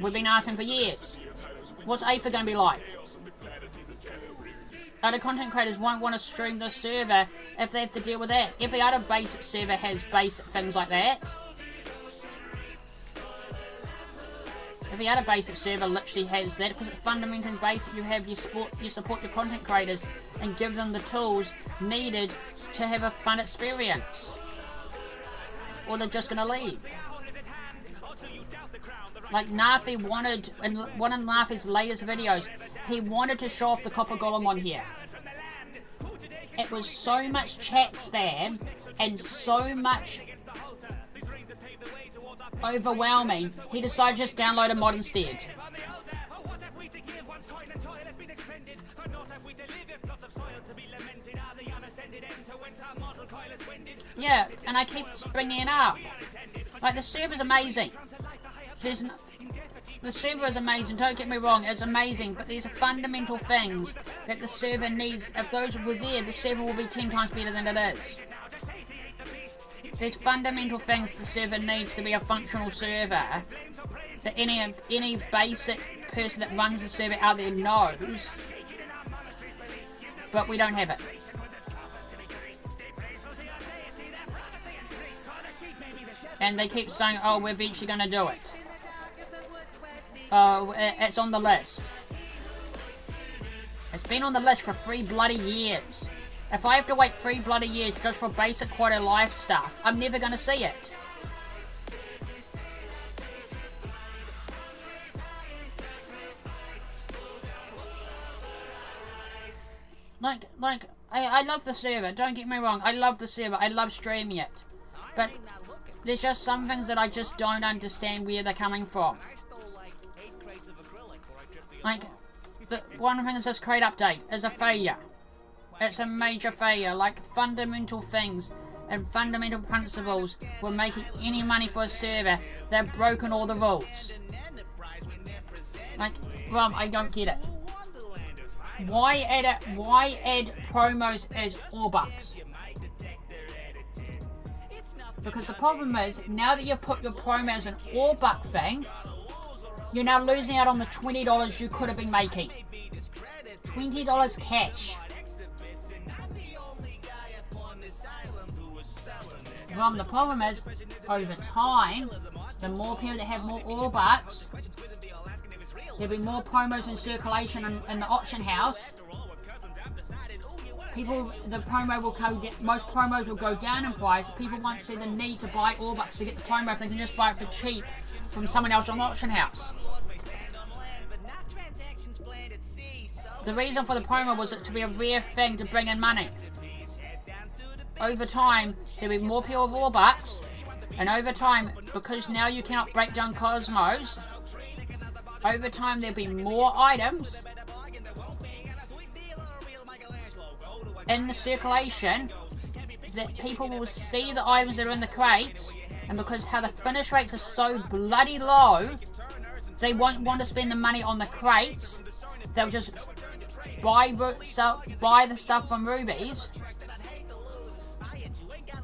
We've been asking for years. What's AFA going to be like? Other content creators won't want to stream this server if they have to deal with that. Every other basic server has basic things like that. Every other basic server literally has that because it's fundamentally basic. You have you support your content creators and give them the tools needed to have a fun experience, or they're just gonna leave. Like Nafi wanted, in one of Nafi's latest videos, he wanted to show off the copper golem on here. It was so much chat spam and so much overwhelming, he decided to just download a mod instead. Yeah, and I keep bringing it up. Like, the server's amazing. The server is amazing, don't get me wrong, it's amazing, but these are fundamental things that the server needs. If those were there, the server will be 10 times better than it is. There's fundamental things that the server needs to be a functional server that any basic person that runs the server out there knows, but we don't have it. And they keep saying, oh, we're eventually going to do it. Oh, it's on the list. It's been on the list for 3 bloody years. If I have to wait 3 bloody years just for basic quality of life stuff, I'm never going to see it. I love the server, don't get me wrong, I love the server, I love streaming it. But there's just some things that I just don't understand where they're coming from. Like, the one thing that says crate update is a failure. It's a major failure. Like, fundamental things and fundamental principles were making any money for a server. They've broken all the rules. Like, Rom, I don't get it. Why add promos as Orbux? Because the problem is, now that you've put your promo as an Orbux thing, you're now losing out on the $20 you could have been making. $20 cash. Well, the problem is, over time, the more people that have more Orbux, there'll be more promos in circulation in the auction house. Most promos will go down in price. People won't see the need to buy Orbux to get the promo if they can just buy it for cheap from someone else on the auction house. The reason for the promo was it to be a rare thing to bring in money. Over time, there'll be more people with Orbux, and over time, because now you cannot break down Cosmos, over time there'll be more items in the circulation that people will see the items that are in the crates, and because how the finish rates are so bloody low, they won't want to spend the money on the crates. They'll just buy the stuff from Rubies.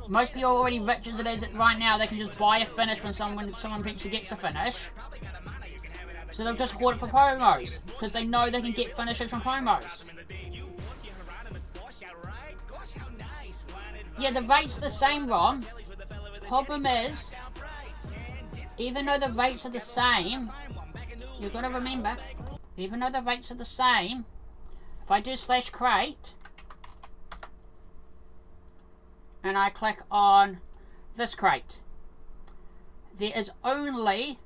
Most people are already rich as it is right now. They can just buy a finish when someone eventually gets a finish. So they'll just hoard it for promos, because they know they can get finishes from promos. Yeah, the rates are the same, Ron. Problem is, even though the rates are the same, you've got to remember, even though the rates are the same, if I do /crate, and I click on this crate, there is only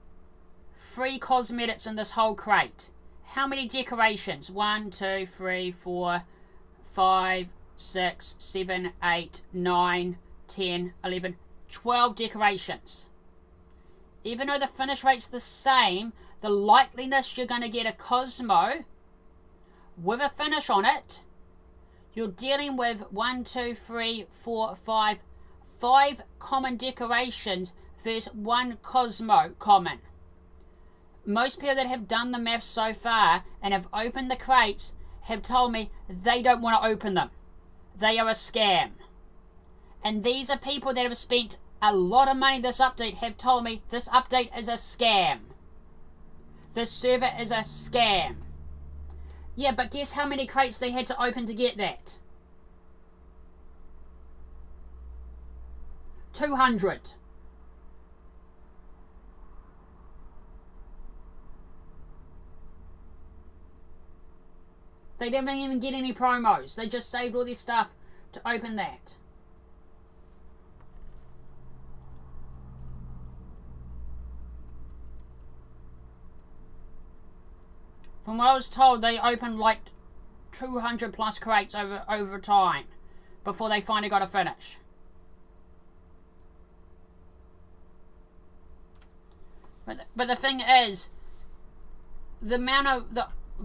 3 cosmetics in this whole crate. How many decorations? 1, 2, 3, 4, 5, 6, 7, 8, 9, 10, 11, 12 decorations. Even though the finish rate's the same, the likeliness you're going to get a Cosmo with a finish on it, you're dealing with 1, 2, 3, 4, 5 common decorations versus 1 Cosmo common. Most people that have done the maths so far and have opened the crates have told me they don't want to open them. They are a scam. And these are people that have spent a lot of money this update have told me this update is a scam. This server is a scam. Yeah, but guess how many crates they had to open to get that? 200. They didn't even get any promos. They just saved all this stuff to open that. From what I was told, they opened like 200 plus crates over time before they finally got a finish. But the thing is, the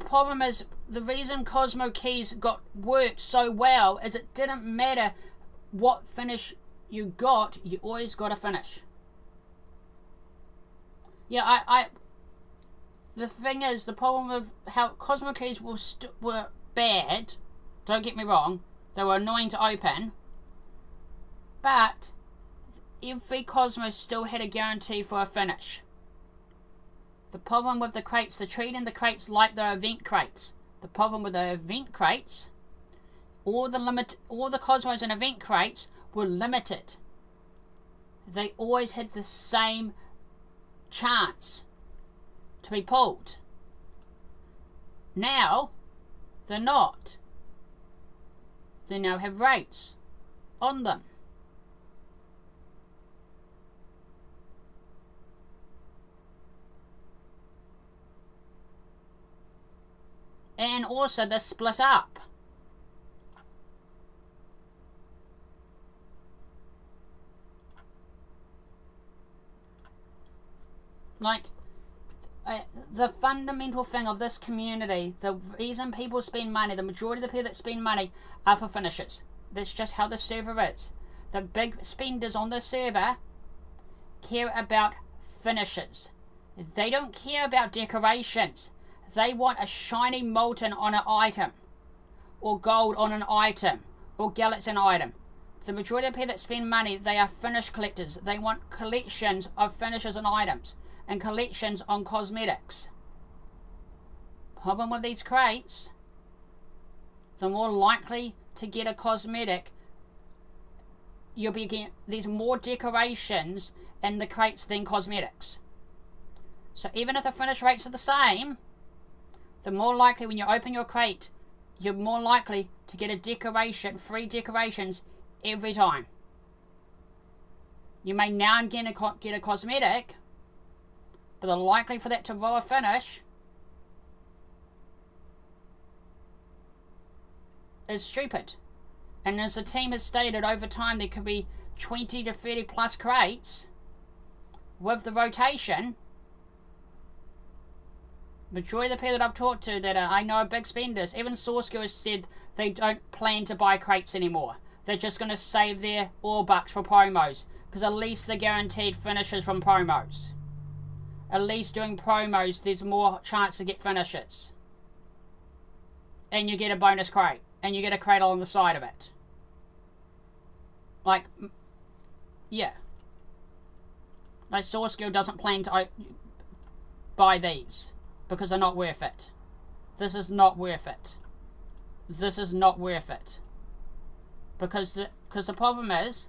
problem is, the reason Cosmo Keys worked so well is it didn't matter what finish you got, you always got a finish. Yeah, the thing is, the problem with how Cosmo Keys were bad, don't get me wrong, they were annoying to open, but every Cosmo still had a guarantee for a finish. The problem with the crates, they're treating the crates like the event crates. The problem with the event crates, all the Cosmos in event crates were limited. They always had the same chance to be pulled. Now, they're not. They now have rates on them. And also they're split up. Like, the fundamental thing of this community, the reason people spend money, the majority of the people that spend money are for finishes. That's just how the server is. The big spenders on the server care about finishes. They don't care about decorations. They want a shiny molten on an item, or gold on an item, or galaxy on an item. The majority of people that spend money, they are finish collectors. They want collections of finishes and items, and collections on cosmetics. Problem with these crates, the more likely to get a cosmetic, you'll be getting, there's more decorations in the crates than cosmetics. So even if the finish rates are the same, the more likely when you open your crate, you're more likely to get a decoration, free decorations every time. You may now and again get a cosmetic, but the likely for that to roll a finish is stupid. And as the team has stated, over time there could be 20 to 30 plus crates with the rotation. Majority of the people that I've talked to that I know are big spenders, even Sourcego has said they don't plan to buy crates anymore. They're just going to save their ore bucks for promos, because at least they're guaranteed finishes from promos. At least doing promos, there's more chance to get finishes. And you get a bonus crate. And you get a crate on the side of it. Like, yeah. Like, Sourcego doesn't plan to buy these, because they're not worth it. This is not worth it. This is not worth it. Because the problem is,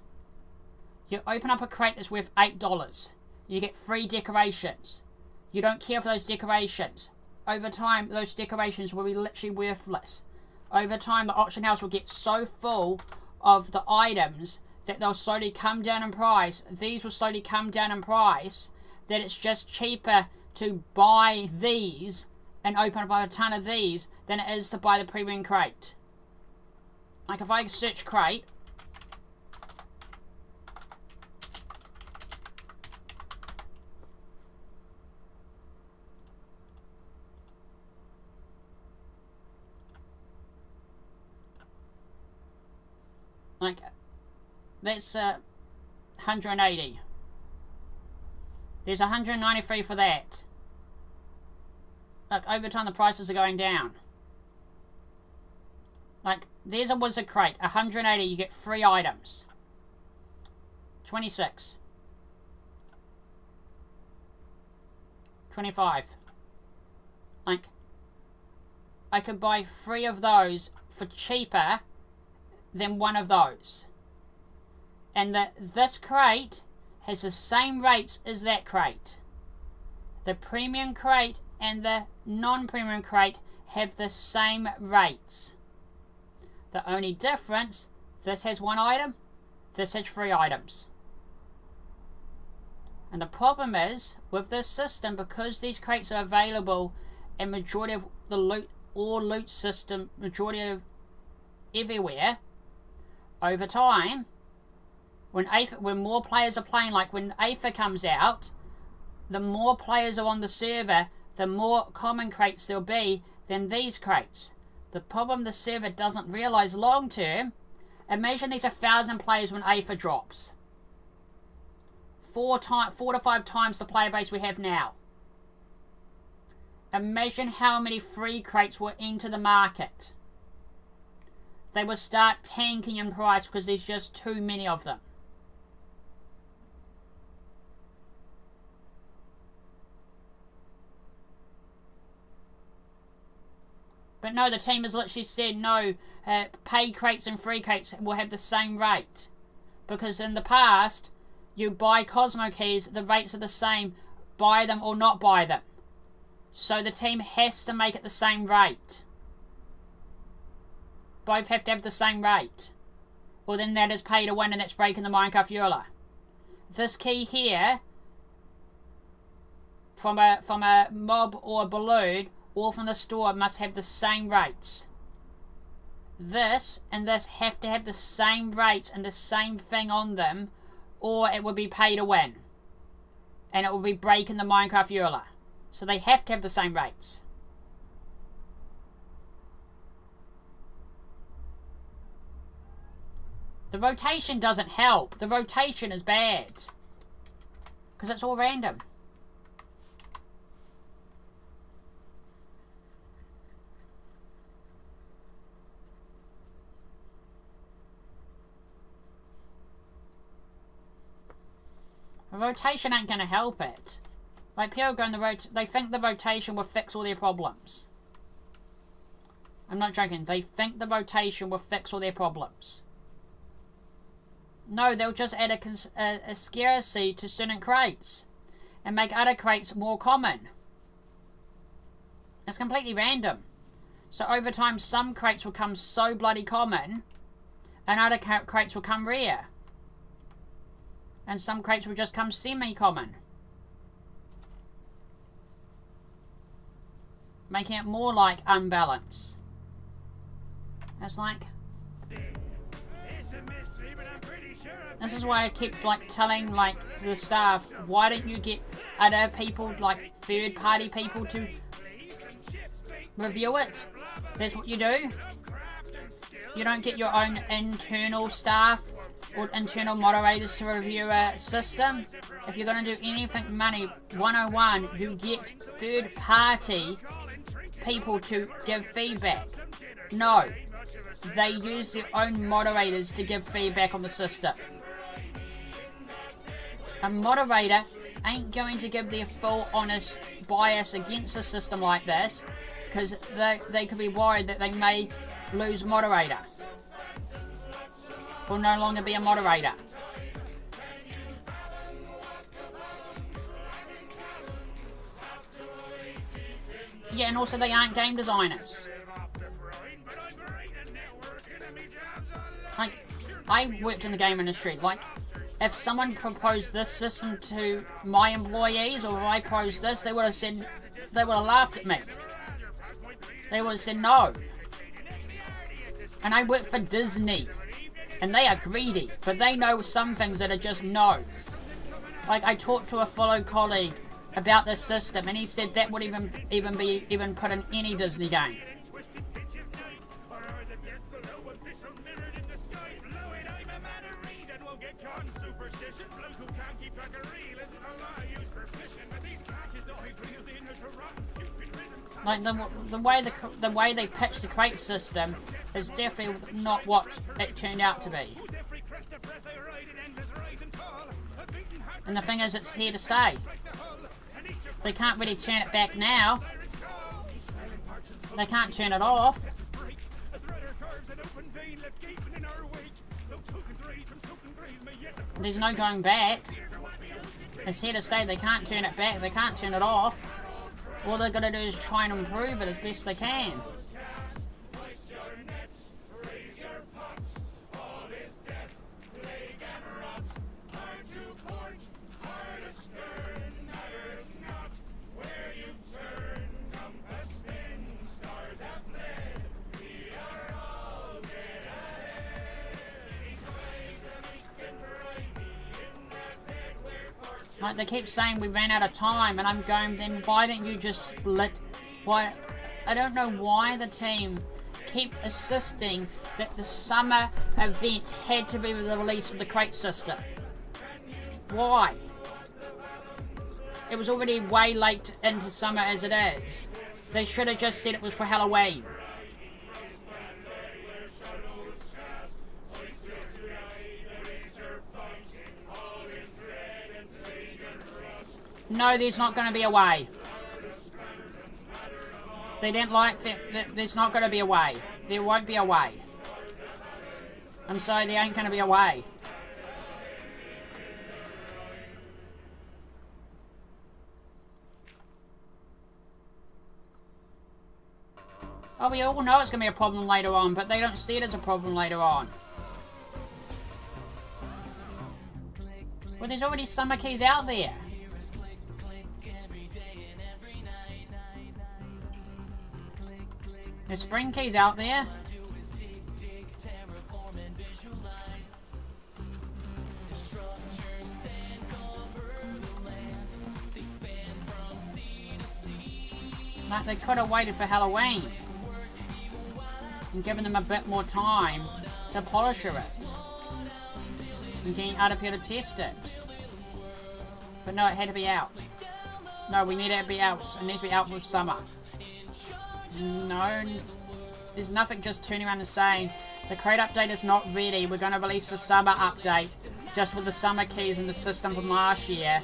you open up a crate that's worth $8. You get free decorations. You don't care for those decorations. Over time, those decorations will be literally worthless. Over time, the auction house will get so full of the items that they'll slowly come down in price. These will slowly come down in price, that it's just cheaper to buy these and open up a ton of these than it is to buy the premium crate. Like if I search crate, like that's 180. There's 193 for that. Look, over time the prices are going down. Like, there's a wizard crate. 180, you get 3 items. 26. 25. Like, I could buy 3 of those for cheaper than 1 of those. And this crate has the same rates as that crate. The premium crate and the non-premium crate have the same rates. The only difference, this has 1 item, this has 3 items. And the problem is, with this system, because these crates are available in majority of the loot, or loot system, majority of everywhere, over time, when more players are playing, like when Aether comes out, the more players are on the server, the more common crates there'll be than these crates. The problem the server doesn't realise long term, imagine there's 1,000 players when Aether drops. 4 to 5 times the player base we have now. Imagine how many free crates will enter the market. They will start tanking in price because there's just too many of them. But no, the team has literally said no, paid crates and free crates will have the same rate. Because in the past, you buy Cosmo keys, the rates are the same, buy them or not buy them. So the team has to make it the same rate. Both have to have the same rate. Or then that is pay to win and that's breaking the Minecraft EULA. This key here, from a mob or a balloon, or from the store, must have the same rates. This and this have to have the same rates and the same thing on them, or it will be pay to win. And it will be breaking the Minecraft EULA. So they have to have the same rates. The rotation doesn't help. The rotation is bad. Because it's all random. The rotation ain't going to help it. Like, people go in the they think the rotation will fix all their problems. I'm not joking. They think the rotation will fix all their problems. No, they'll just add a scarcity to certain crates. And make other crates more common. It's completely random. So over time, some crates will come so bloody common. And other crates will come rare. And some crates will just come semi-common. Making it more like unbalance. It's like... This is why I keep like telling like the staff, why don't you get other people, like third-party people, to review it? That's what you do. You don't get your own internal staff or internal moderators to review a system. If you're going to do anything money 101, you get third-party people to give feedback. No, they use their own moderators to give feedback on the system. A moderator ain't going to give their full honest bias against a system like this, because they could be worried that they may lose moderator. Will no longer be a moderator. Yeah, and also they aren't game designers. Like, I worked in the game industry. Like, if someone proposed this system to my employees, or if I proposed this, they would have said, they would have laughed at me. They would have said no. And I work for Disney. And they are greedy, but they know some things that are just no. Like, I talked to a fellow colleague about this system, and he said that would even be put in any Disney game. Like, the way they pitched the crate system is definitely not what it turned out to be. And the thing is, it's here to stay. They can't really turn it back now. They can't turn it off. There's no going back. It's here to stay. They can't turn it back. They can't turn it off. All they're gonna do is try and improve it as best they can. Like, they keep saying we ran out of time, and I'm going, then why don't you just split? Why? I don't know why the team keep insisting that the summer event had to be with the release of the crate system. Why? It was already way late into summer as it is. They should have just said it was for Halloween. No, there's not going to be a way. They didn't like that. There's not going to be a way. There won't be a way. I'm sorry, there ain't going to be a way. Oh, we all know it's going to be a problem later on, but they don't see it as a problem later on. Well, there's already summer keys out there. There's spring keys out there. Like, they could have waited for Halloween and given them a bit more time to polish it and getting other people to test it. But no, it had to be out. No, we need it to be out. It needs to be out with summer. No, there's nothing just turning around and saying the crate update is not ready. We're going to release the summer update just with the summer keys in the system from last year,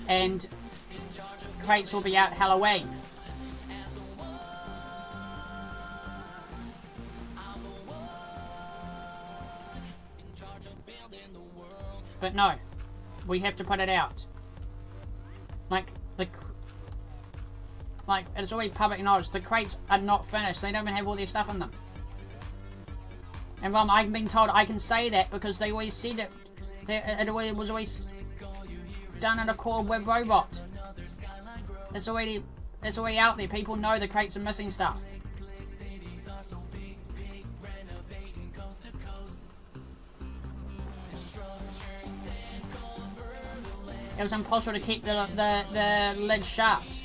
and crates will be out Halloween. But no, we have to put it out. Like, it's always public knowledge, the crates are not finished. They don't even have all their stuff in them. And I'm being told I can say that because they always said it. It was always done in a core web robot. It's already out there. People know the crates are missing stuff. It was impossible to keep the lid shut.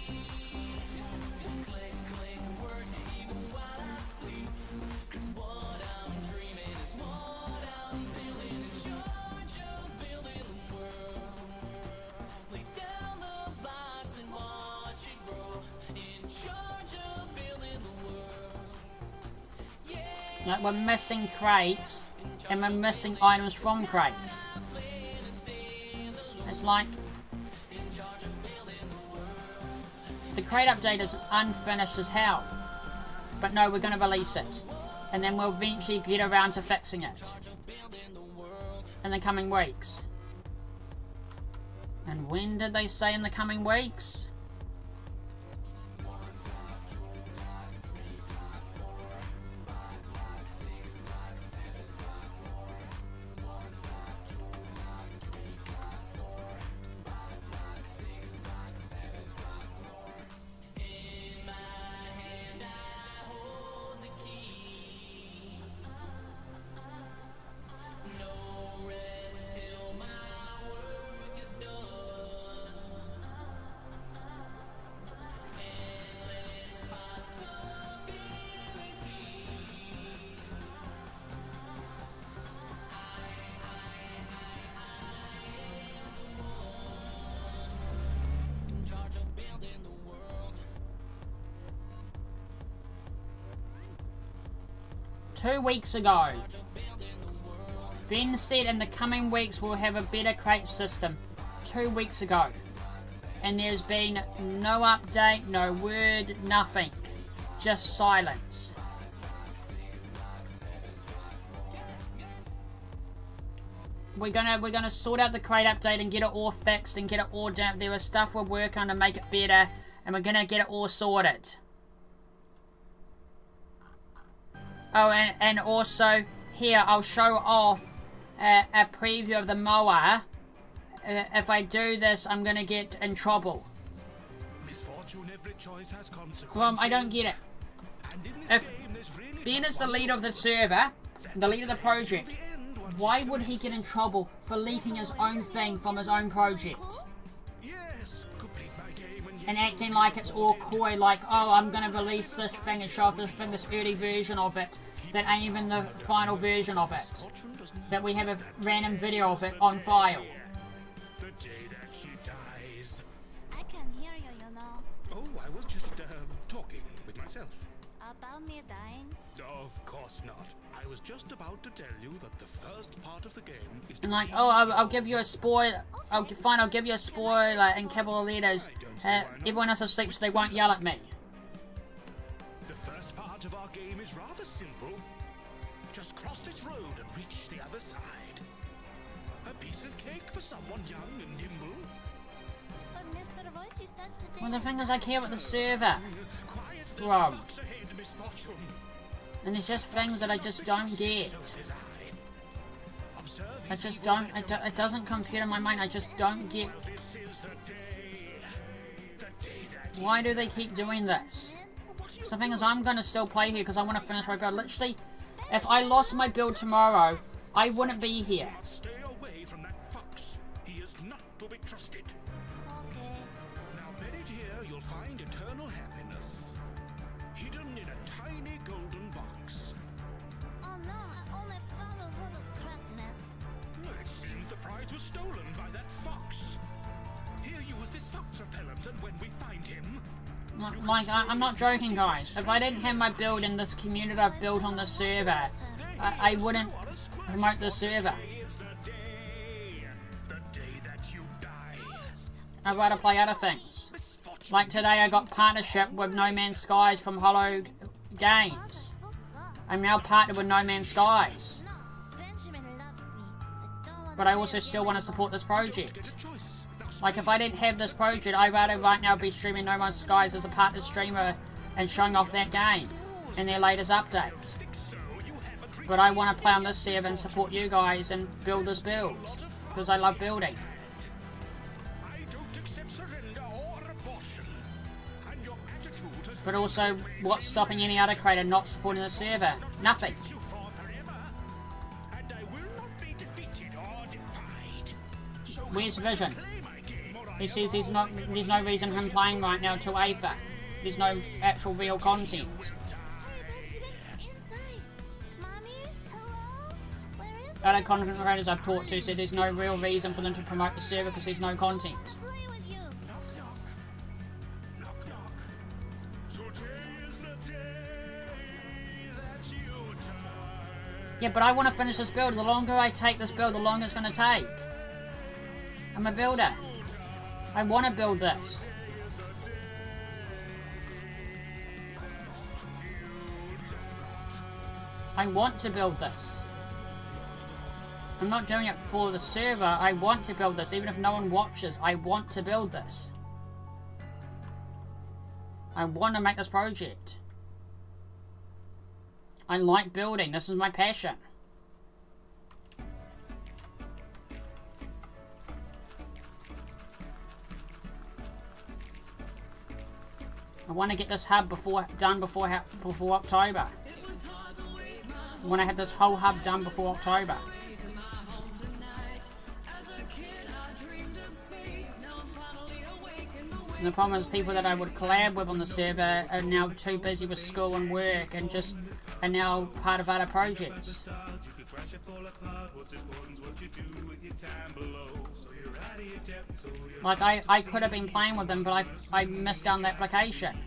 Like, we're missing crates, and we're missing items from crates. It's like the crate update is unfinished as hell. But no, we're going to release it. And then we'll eventually get around to fixing it in the coming weeks. And when did they say in the coming weeks? Two weeks ago, Ben said in the coming weeks we'll have a better crate system. 2 weeks ago. And there's been no update, no word, nothing. Just silence. We're gonna sort out the crate update and get it all fixed and get it all done. There is stuff we're working on to make it better. and we're gonna get it all sorted. Oh, and also here I'll show off a preview of the mower. If I do this, I'm gonna get in trouble. Misfortune, every choice has consequences. Well, I don't get it. If Ben is the leader of the server, the leader of the project, why would he get in trouble for leaking his own thing from his own project? Yes, complete my game And acting like it's all coy, like, oh, I'm gonna release this thing and show off this thing, this early version of it, that ain't even the final version of it. That we have a random video of it on file. The day that she dies. I can hear you, you know. Oh, I was just talking with myself. About me dying? Of course not. I was just about to tell you that the first part of the game is to And like, oh, I'll give you a spoiler. I'll give you a spoiler in capital letters. Everyone else is asleep, so they won't yell at me. The first part of our game is rather simple. Just cross this road and reach the other side. A piece of cake for someone young and nimble. But Mr. Voice, you said today. Well, the thing is, I care about the server. Quiet, there's Rob. blocks ahead, misfortune. And there's just things that I just don't get. Says Observe I just don't, it doesn't compute in my mind. I just don't get. this is the day. The day that Why do they keep doing this? So the thing is, I'm going to still play here because I want to finish my build. Literally, if I lost my build tomorrow, I wouldn't be here. stay away from that fox. He is not to be trusted. Okay. Now buried here, you'll find eternal happiness. Hidden in a tiny golden box. Oh no, I only found a little crackness. It seems the prize was stolen by that fox. Here, use this fox repellent, and when we find him, Like, I'm not joking, guys. If I didn't have my build in this community I've built on the server, I wouldn't promote the server. is the day that you die. I'd rather play other things. Like today, I got partnership with No Man's Skies from Hollow Games. I'm now partnered with No Man's Skies. No, Benjamin loves me. I don't want But I also still want to support this project. Get a choice. Now, Like, if I didn't have this project, I'd rather right now be streaming No Man's Skies as a partner streamer and showing off that game in their latest update. so you have a dream. But I want to play on this server and support you guys and build this build. Because I love building. I don't accept surrender or abortion. And your attitude has But also, what's stopping any other creator not supporting the server? Nothing. you for forever. And I will not be defeated or defied. So Where's Vision? play my game, or He says there's no reason him playing right now till Aether. There's no actual real content. Hey, Benjamin, inside. Mommy? Hello? Where is Other content creators I've talked to said there's no real reason for them to promote the server because there's no content. play with you? knock, knock. Today is the day that you die. Yeah, but I want to finish this build. The longer I take this build, the longer it's going to take. I'm a builder. I want to build this. I want to build this. I'm not doing it for the server. I want to build this. Even if no one watches, I want to build this. I want to make this project. I like building. This is my passion. I want to get this hub done before October. I want to have this whole hub done before October. And the problem is people that I would collab with on the server are now too busy with school and work and just are now part of other projects. You could crash it, fall apart. What's important is what you do with your time below. So you're out of your depth, so you're Like, I could have been playing with them, but I missed down the application.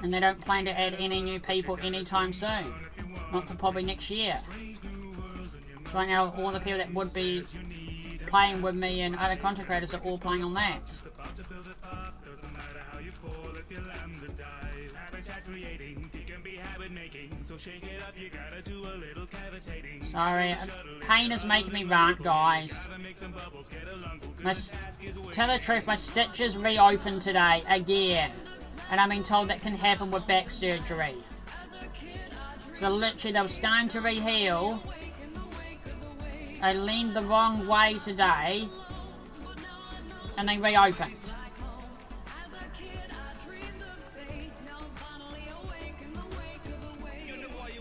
And they don't plan to add any new people anytime soon. Not for probably next year. So right now, all the people that would be playing with me and other content creators are all playing on that. about to build it up. Doesn't matter how you fall if you land the dive. Habitat creating, he can be habit making, so shake it up, you gotta do a little cavitating. Sorry, pain is making me rant, guys. Tell the truth, my stitches reopened today, again. And I'm being told that can happen with back surgery. So literally, they were starting to re-heal. I leaned the wrong way today. And they reopened.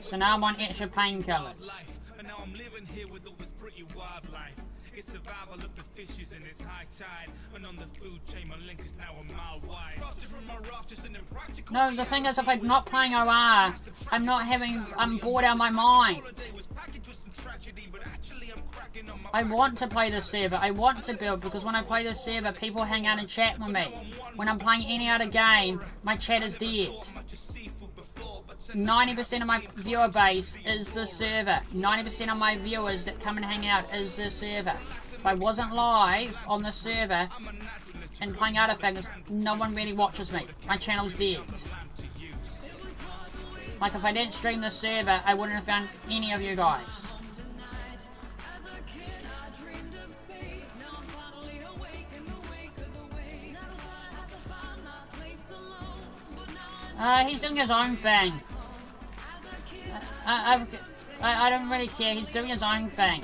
So now I'm on extra painkillers. And now I'm living here with all this pretty wildlife. It's survival of the fishes in this high tide. And on the food chain, my link is now a mile wide. No, the thing is, if I'm not playing OR, I'm bored out of my mind. I want to play this server, I want to build, because when I play this server, people hang out and chat with me. When I'm playing any other game, my chat is dead. 90% of my viewer base is the server. 90% of my viewers that come and hang out is the server. If I wasn't live on the server and playing other things, no one really watches me. My channel's dead. Like, if I didn't stream the server, I wouldn't have found any of you guys. He's doing his own thing. I don't really care. He's doing his own thing.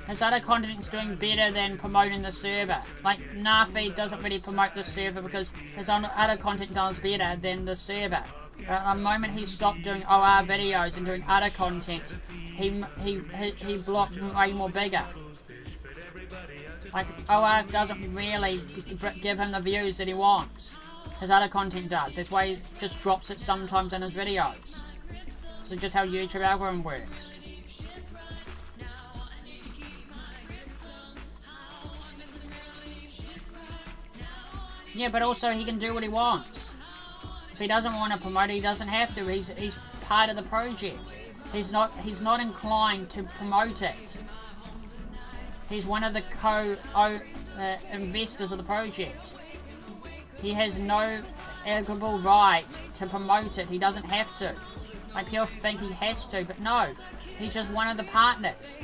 His other content's doing better than promoting the server. Like, Nafi doesn't really promote the server because his own other content does better than the server. But the moment he stopped doing OR videos and doing other content, he blocked way more bigger. Like, OR doesn't really give him the views that he wants. His other content does. That's why he just drops it sometimes in his videos. So just how YouTube algorithm works. Yeah, but also he can do what he wants. If he doesn't want to promote it, he doesn't have to. He's part of the project. He's not inclined to promote it. He's one of the investors of the project. He has no equitable right to promote it. He doesn't have to. Like, people think he has to, but no. He's just one of the partners.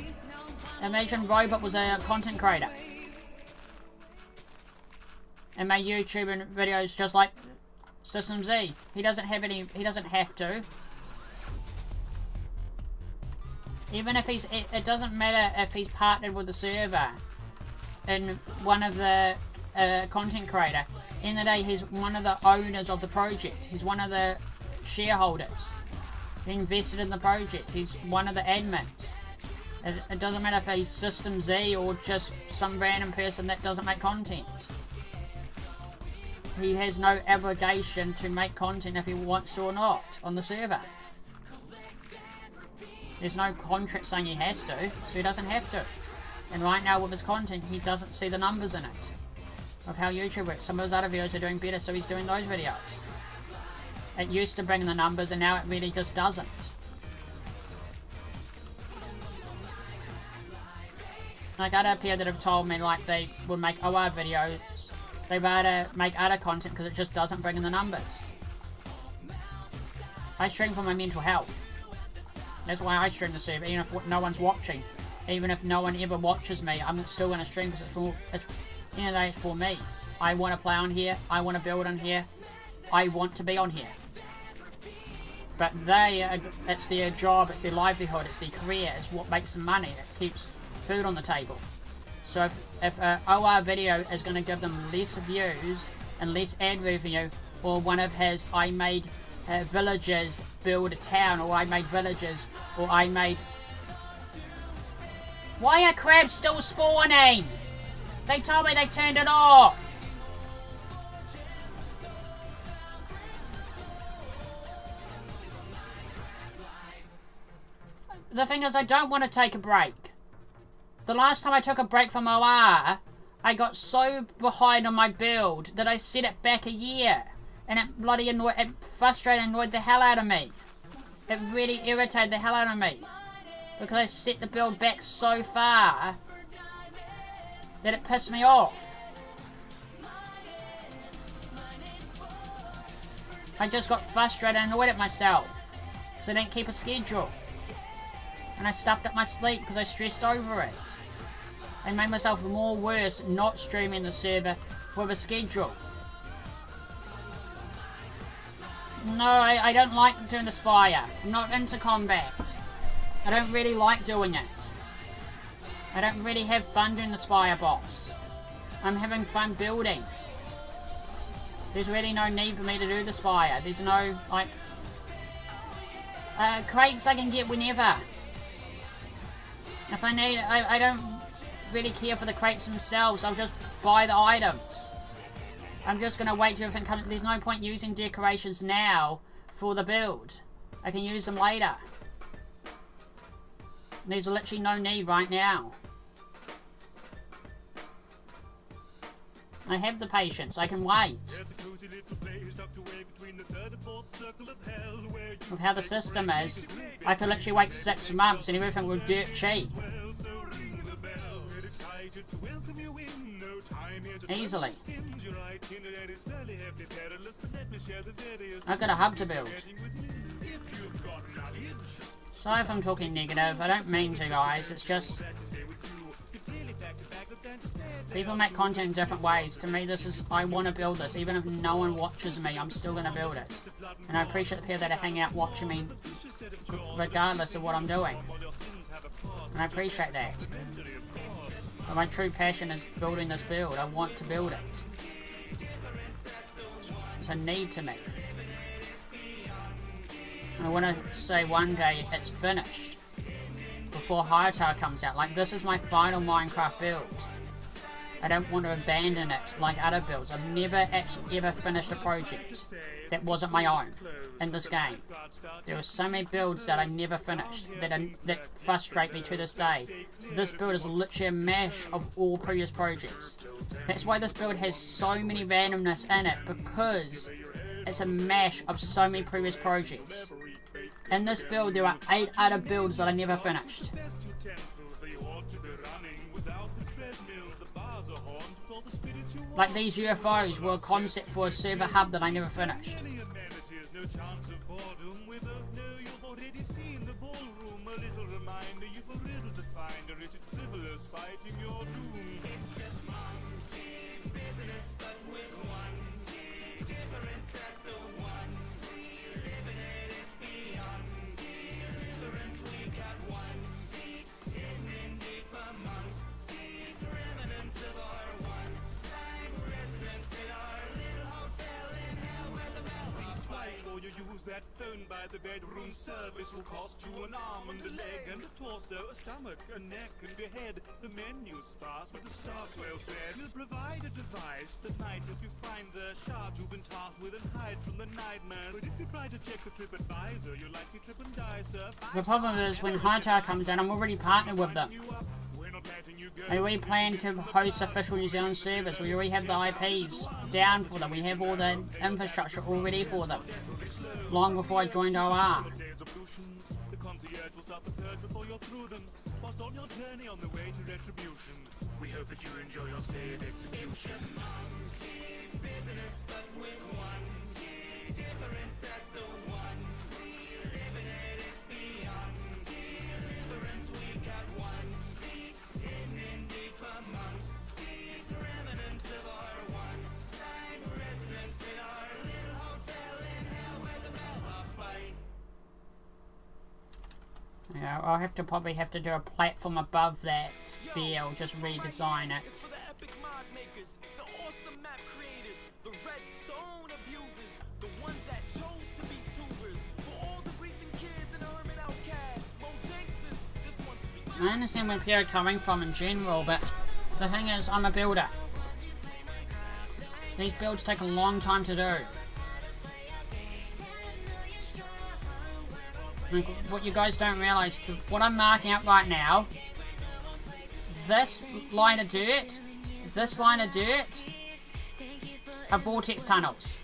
Imagine Robot was a content creator and made YouTube and videos just like System Z. He doesn't have to. Even if it doesn't matter if he's partnered with the server and one of the content creator. In the day, he's one of the owners of the project. He's one of the shareholders. He invested in the project. He's one of the admins. It doesn't matter if he's System Z or just some random person that doesn't make content. He has no obligation to make content if he wants to or not on the server. There's no contract saying he has to, so he doesn't have to. And right now with his content, he doesn't see the numbers in it of how YouTube works. Some of his other videos are doing better, so he's doing those videos. It used to bring the numbers, and now it really just doesn't. Like other people that have told me, like, they would make OR videos, they'd rather make other content because it just doesn't bring in the numbers. I stream for my mental health. That's why I stream the server, even if no one's watching. Even if no one ever watches me, I'm still going to stream because it's for me. I want to play on here. I want to build on here. I want to be on here. But it's their job, it's their livelihood, it's their career, it's what makes them money. It keeps food on the table. So if an OR video is going to give them less views and less ad revenue, or one of his I made villagers build a town, or I made villagers, or I made... Why are crabs still spawning? They told me they turned it off. The thing is, I don't want to take a break. The last time I took a break from OR, I got so behind on my build that I set it back a year. And it frustrated and annoyed the hell out of me. It really irritated the hell out of me. Because I set the build back so far that it pissed me off. I just got frustrated and annoyed at myself. So I didn't keep a schedule. And I stuffed up my sleep because I stressed over it. And made myself more worse not streaming the server with a schedule. No, I don't like doing the Spire. I'm not into combat. I don't really like doing it. I don't really have fun doing the Spire boss. I'm having fun building. There's really no need for me to do the Spire. There's no, like... crates I can get whenever. If I need... I don't really care for the crates themselves. I'll just buy the items. I'm just going to wait till everything comes... There's no point using decorations now for the build. I can use them later. There's literally no need right now. I have the patience. I can wait. With how the system is, I could literally wait 6 months and everything will dirt cheap. Easily. I've got a hub to build. Sorry if I'm talking negative. I don't mean to, guys. It's just... people make content in different ways. To me, this is... I want to build this. Even if no one watches me, I'm still going to build it. And I appreciate the people that hang out watching me regardless of what I'm doing. And I appreciate that. But my true passion is building this build. I want to build it. It's a need to me. I want to say one day it's finished. Before Hightower comes out. Like, this is my final Minecraft build. I don't want to abandon it like other builds. I've never actually ever finished a project that wasn't my own in this game. There were so many builds that I never finished that frustrate me to this day. So this build is literally a mash of all previous projects. That's why this build has so many randomness in it, because it's a mash of so many previous projects. In this build there are 8 other builds that I never finished. Like these UFOs were a concept for a server hub that I never finished. That phone by the bedroom service will cost you an arm and a leg and a torso, a stomach, a neck and a head. The menu's sparse, but the stock's well fed. We'll provide a device that might help you find the shard you've been tasked with and hide from the nightmares. But if you try to check the TripAdvisor, you'll likely trip and die, sir. The problem is when Hightower comes out, I'm already partnered with them. I already plan to host official New Zealand servers. We already have the IPs down for them. We have all the infrastructure already for them. Long before I joined OR. The concierge will start the purge before you're through them. Whilst on your journey on the way to retribution, we hope that you enjoy your stay at execution. Yeah, I'll probably have to do a platform above that bill, just redesign it. I understand where people are coming from in general, but the thing is, I'm a builder. These builds take a long time to do. Like, what you guys don't realise, what I'm marking out right now, this line of dirt are vortex tunnels.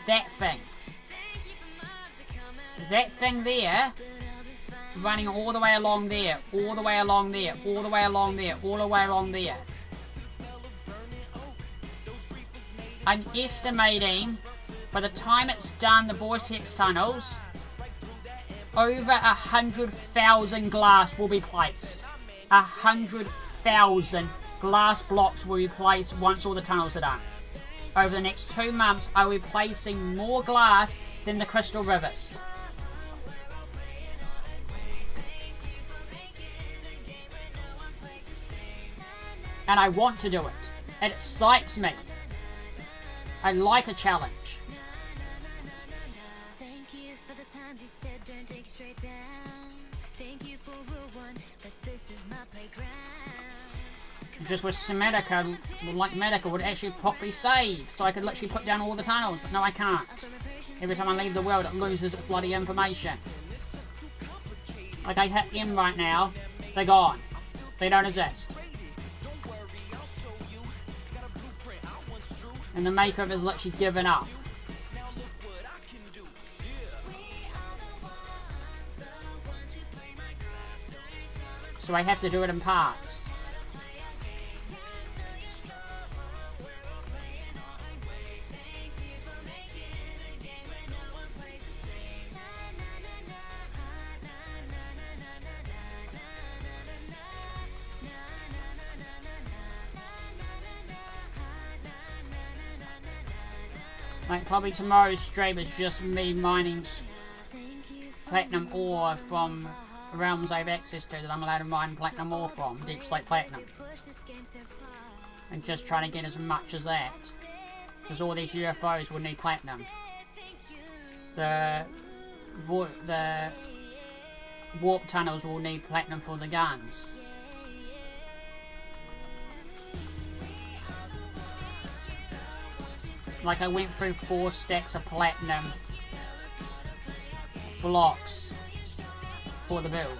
That thing there, running all the way along there, all the way along there, all the way along there, all the way along there. I'm estimating By the time it's done, the vortex tunnels, over 100,000 glass will be placed. 100,000 glass blocks will be placed once all the tunnels are done. Over the next 2 months, I will be placing more glass than the Crystal Rivers. And I want to do it. It excites me. I like a challenge. Thank you for the times you said don't take straight down. Thank you for rule one, that this is my playground. Just with some Medica, like Medica would actually properly save, so I could literally put down all the tunnels, but no I can't. Every time I leave the world it loses its bloody information. Like I hit M right now, they're gone. They don't exist. And the maker has literally given up. So I have to do it in parts. Like probably tomorrow's stream is just me mining platinum ore from realms I have access to that I'm allowed to mine platinum ore from, deep slate platinum. And just trying to get as much as that. Because all these UFOs will need platinum. The warp tunnels will need platinum for the guns. Like I went through 4 stacks of platinum blocks for the build.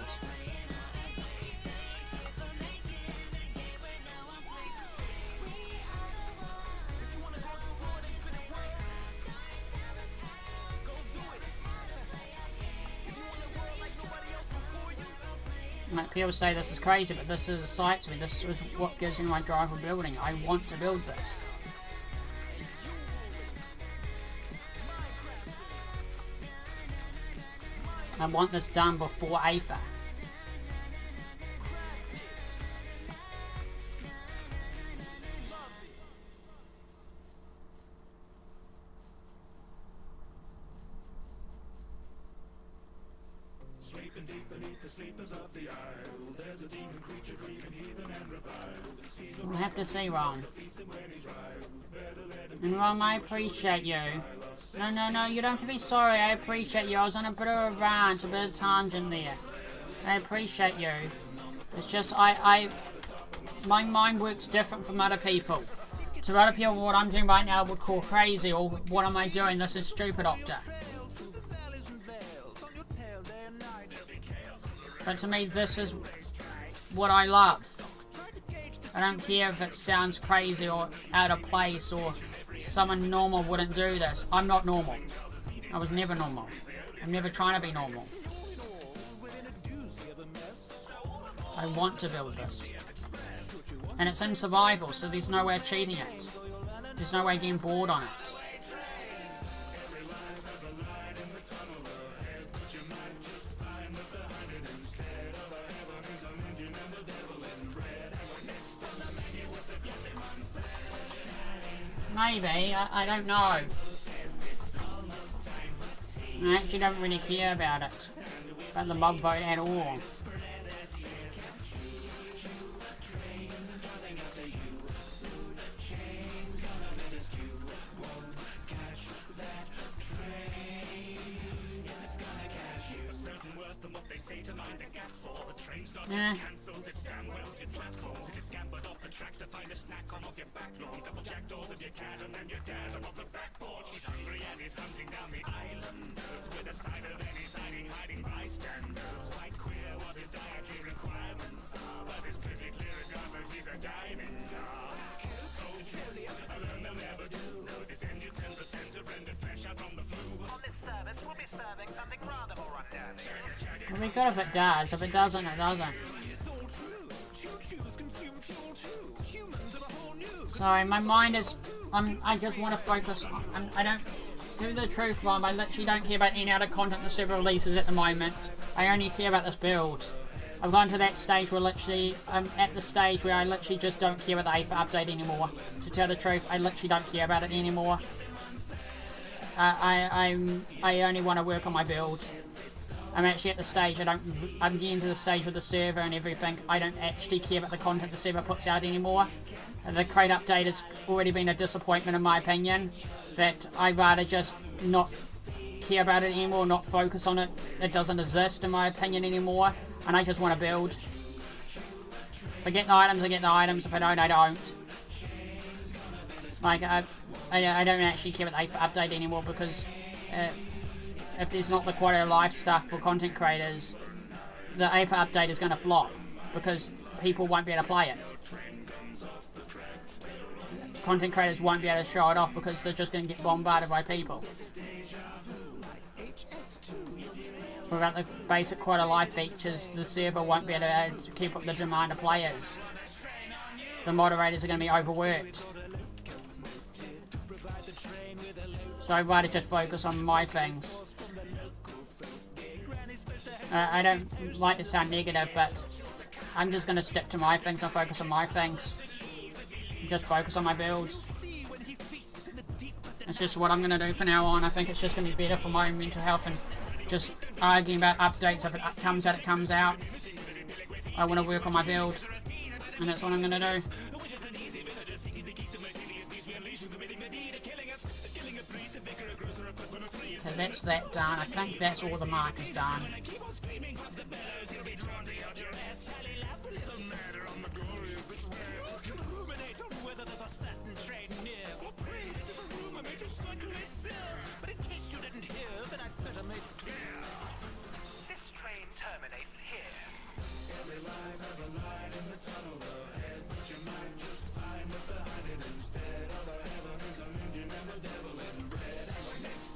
Like people say this is crazy, but this excites me. This is what gives me my drive for building. I want to build this. I want this done before AFA. Sleeping deep beneath the sleepers of the isle, there's a demon creature dreaming heathen and reviled. We'll have to see, Ron. And Ron, I appreciate you. No, you don't have to be sorry. I appreciate you. I was on a bit of a rant, a bit of tangent there. I appreciate you. It's just, my mind works different from other people. To other people, what I'm doing right now would call crazy, or what am I doing? This is stupid, Doctor. But to me, this is what I love. I don't care if it sounds crazy or out of place or someone normal wouldn't do this. I'm not normal. I was never normal. I'm never trying to be normal. I want to build this. And it's in survival, so there's no way of cheating it. There's no way of getting bored on it. Maybe, I don't know. I actually don't really care about it. About the mob vote at all. Eh. It'll be good if it does. If it doesn't, it doesn't. Sorry, my mind is... I just want to focus on... I don't... To tell you the truth, Rob, I literally don't care about any other content the server releases at the moment. I only care about this build. I've gone to that stage where literally, I'm at the stage where I literally just don't care about the AFA update anymore. To tell the truth, I literally don't care about it anymore. I only want to work on my build. I'm actually at the stage, I'm getting to the stage with the server and everything. I don't actually care about the content the server puts out anymore. The crate update has already been a disappointment in my opinion. That I'd rather just not care about it anymore, not focus on it. It doesn't exist in my opinion anymore. And I just want to build. If I get the items, I get the items. If I don't, I don't. Like, I don't actually care about the update anymore because if there's not the quality of life stuff for content creators, the AFA update is going to flop because people won't be able to play it. Content creators won't be able to show it off because they're just going to get bombarded by people. Without the basic quality of life features, the server won't be able to keep up the demand of players. The moderators are going to be overworked. So I'd rather just focus on my things. I don't like to sound negative, but I'm just going to stick to my things and focus on my things. Just focus on my builds. It's just what I'm going to do from now on. I think it's just going to be better for my mental health and just arguing about updates. If it comes out, it comes out. I want to work on my build, and that's what I'm going to do. Okay, that's that done. I think that's all the markers done.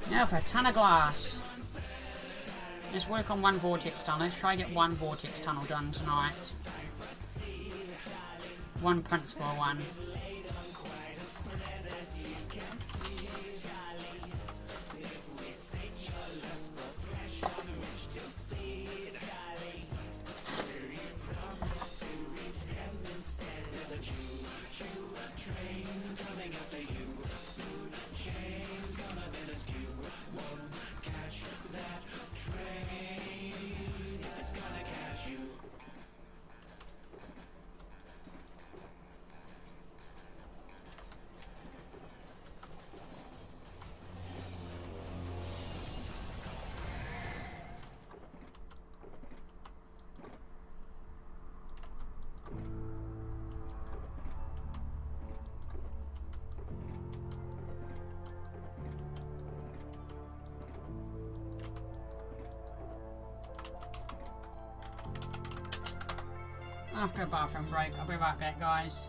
Now for a ton of glass. Let's work on one vortex tunnel. Let's try to get one vortex tunnel done tonight. One principal one. After a bathroom break, I'll be right back, guys.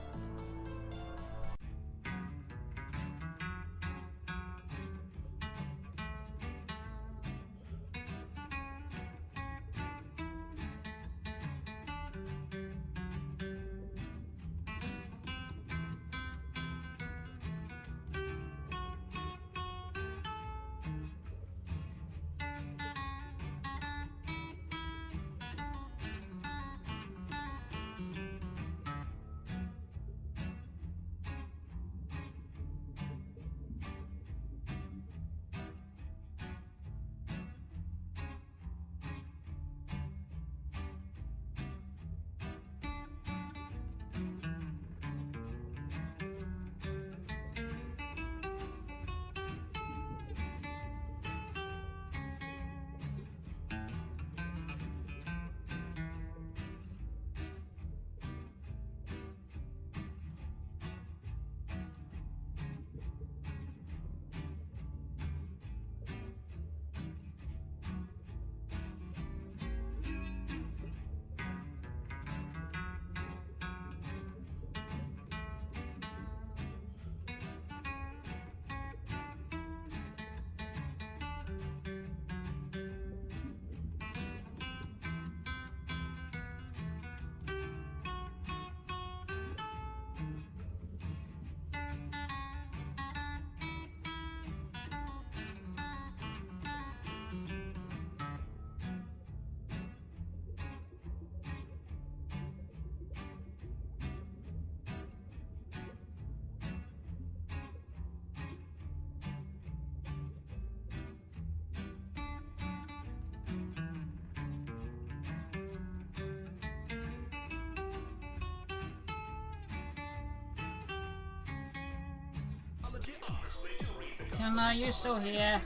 Kenla, you still here?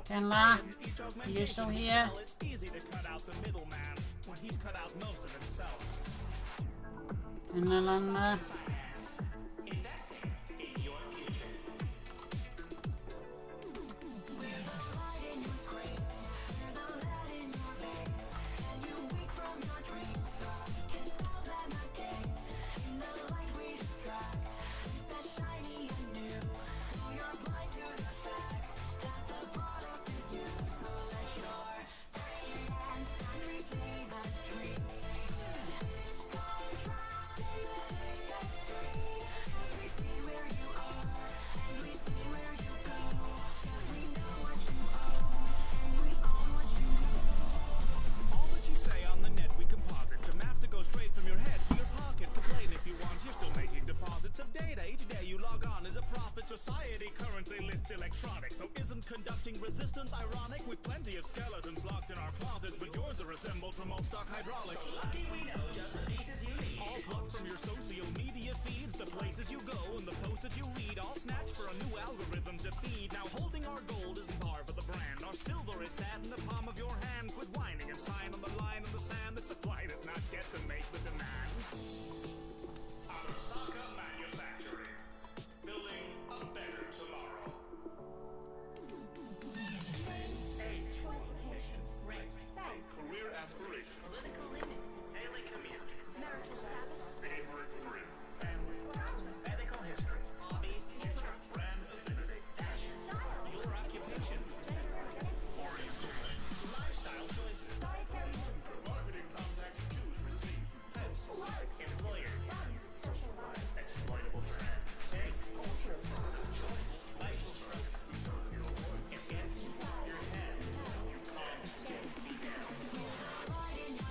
Kenla, you still here? It's easy to cut out the middleman when he's cut out most of himself. Kenla, All that you say on the net we composite to maps that go straight from your head to your pocket. Complain if you want, you're still making deposits of data. Each day you log on is a profit. Society currently lists electronics, so isn't conducting resistance ironic? With plenty of skeletons locked in our closets, but yours are assembled from old stock hydraulics. So lucky we know just the pieces you need. All plucked from your social media feeds, the places you go and the posts that you read, all snatched for a new algorithm to feed. Now holding our gold isn't par for the brand. Our silver is sat in the palm of your hand. Quit whining and sign on the line in the sand. That supply does not get to make the demands. Arasaka Manufacturing, building a better tomorrow. Age, qualifications, race, Career aspiration. political leaning, daily commute, Marital status. Favorite fruit. family, medical history, hobbies, interests, brand affinity, fashion, Style. your occupation, lifestyle choices, Dietary Marketing contact to choose receive. hosts, employers, social norms. exploitable trends, taste, cultural choice, facial structure. It gets your head. You can't escape these areas.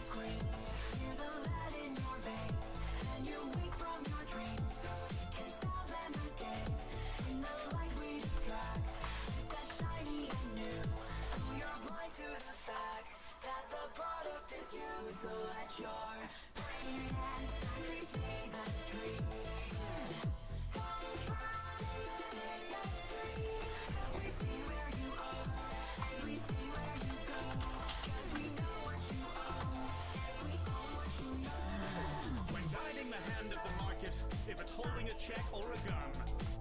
When guiding the hand of the market, if it's holding a check or a gun,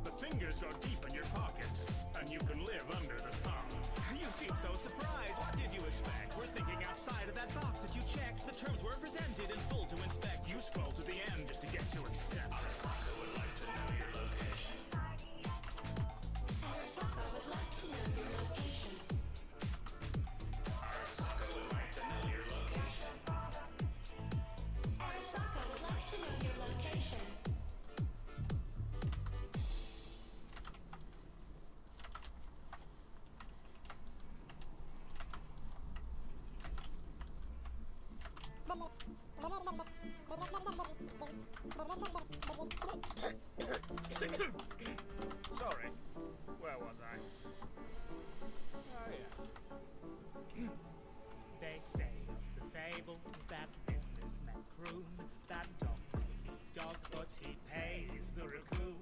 the fingers go deep in your pockets, and you can live under the thumb. You seem so surprised. What did you expect? We're thinking outside of that box that you checked. The terms were presented in full to inspect. You scroll to the end just to get to accept. Arasaka would like to know your location. Arasaka would like to know your location. Sorry. Where was I? Oh, yes. They say of the fable that businessmen croon that dog may be dog, but he pays the raccoon.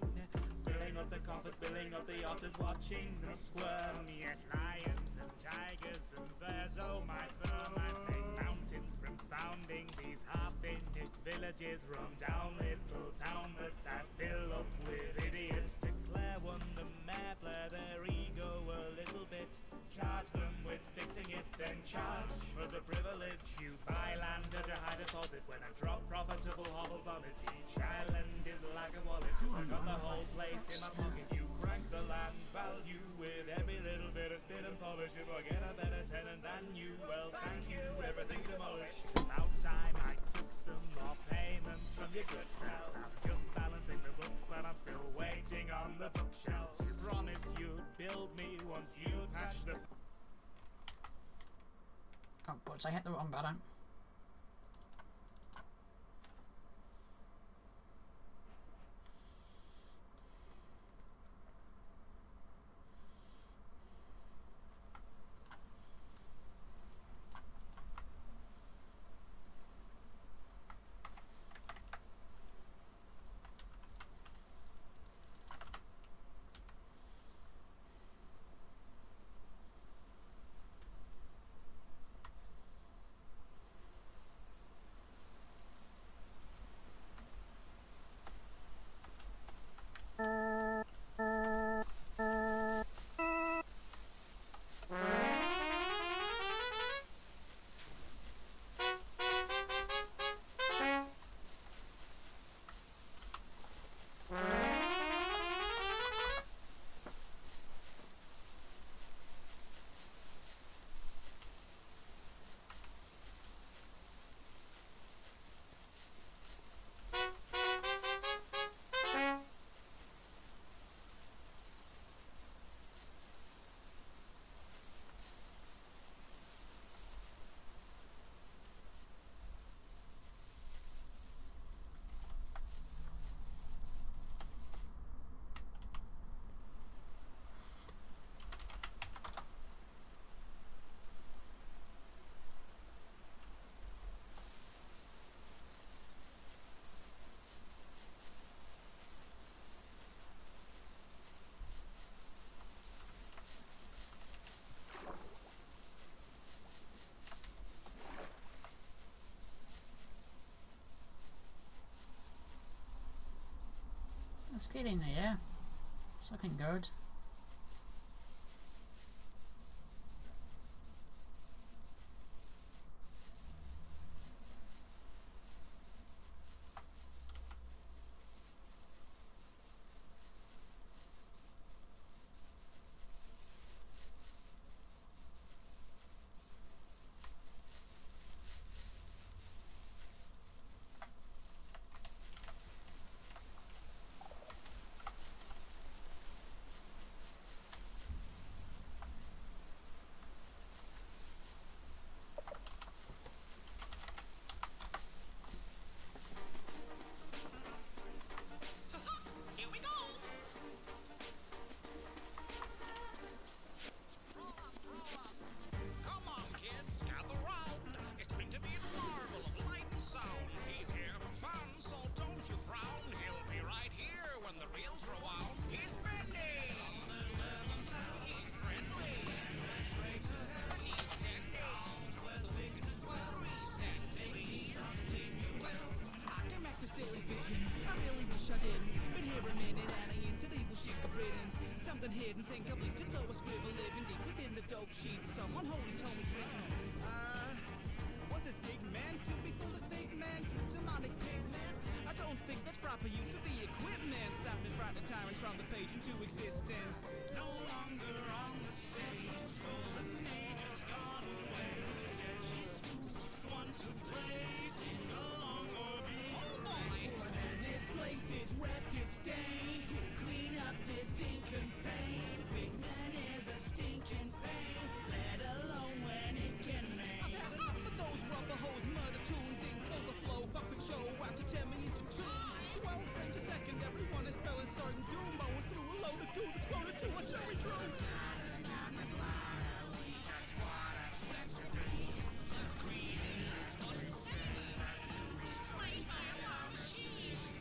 Filling up the coffers, billing up the otters, watching them squirm. Yes, lions and tigers and bears, oh my firm, I've made mountains from founding these half-finished villages. Run down little towns that I fill up with idiots. Declare one the mayor, flare their ego a little bit. Charge them with fixing it, then charge for the privilege. You buy land at a high deposit when I drop profitable hovels on it. Each island is like a wallet. I got the whole place in my pocket. You crank the land value with every little bit of spit and polish. If I get a better tenant than you, well, thank you, everything's demolished. It's about time I took some more payments from your good self. I'm just balancing the books, but I'm still waiting on the bookshelves. You promised you'd build me once you patch the. Oh, but I hit the wrong button. Let's get in there. It's looking good. Here we go. Roll up, roll up. Come on, kids, gather round. It's going to be a marvel of light and sound. He's here for fun, so don't you frown. He'll be right here when the reels are wound. He's bendy. He's friendly. But he's sending. 3 cents, please. I came back to silly vision. I really wish I didn't. Been here a minute and I into evil shit riddance. Something hidden, think I blinked and so I scribble living deep within the dope sheets. Someone holy told me's written. Was this big man to be full of fake man? Demonic pig man? I don't think that's proper use of the equipment. Sounding right the tyrants from the page into existence. No longer on the stage, golden age has gone away. Sketchy spooks, one to play, sing along or be More than this place is rep is stained. Clean up this ink and pain. Big man is a stinking pain, let alone when it can make. I've had enough of those rubber hose murder tunes. Ink overflow, puppet show out to 10 million tunes. 12 frames a second, everyone is spelling certain doom. Mowing through a load of goo that's grown into a cherry tree.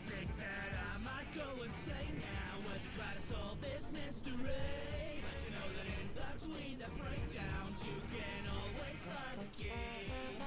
Think that I might go insane now as I try to solve this mystery. But you know that in between the breakdowns, you can always find the keys.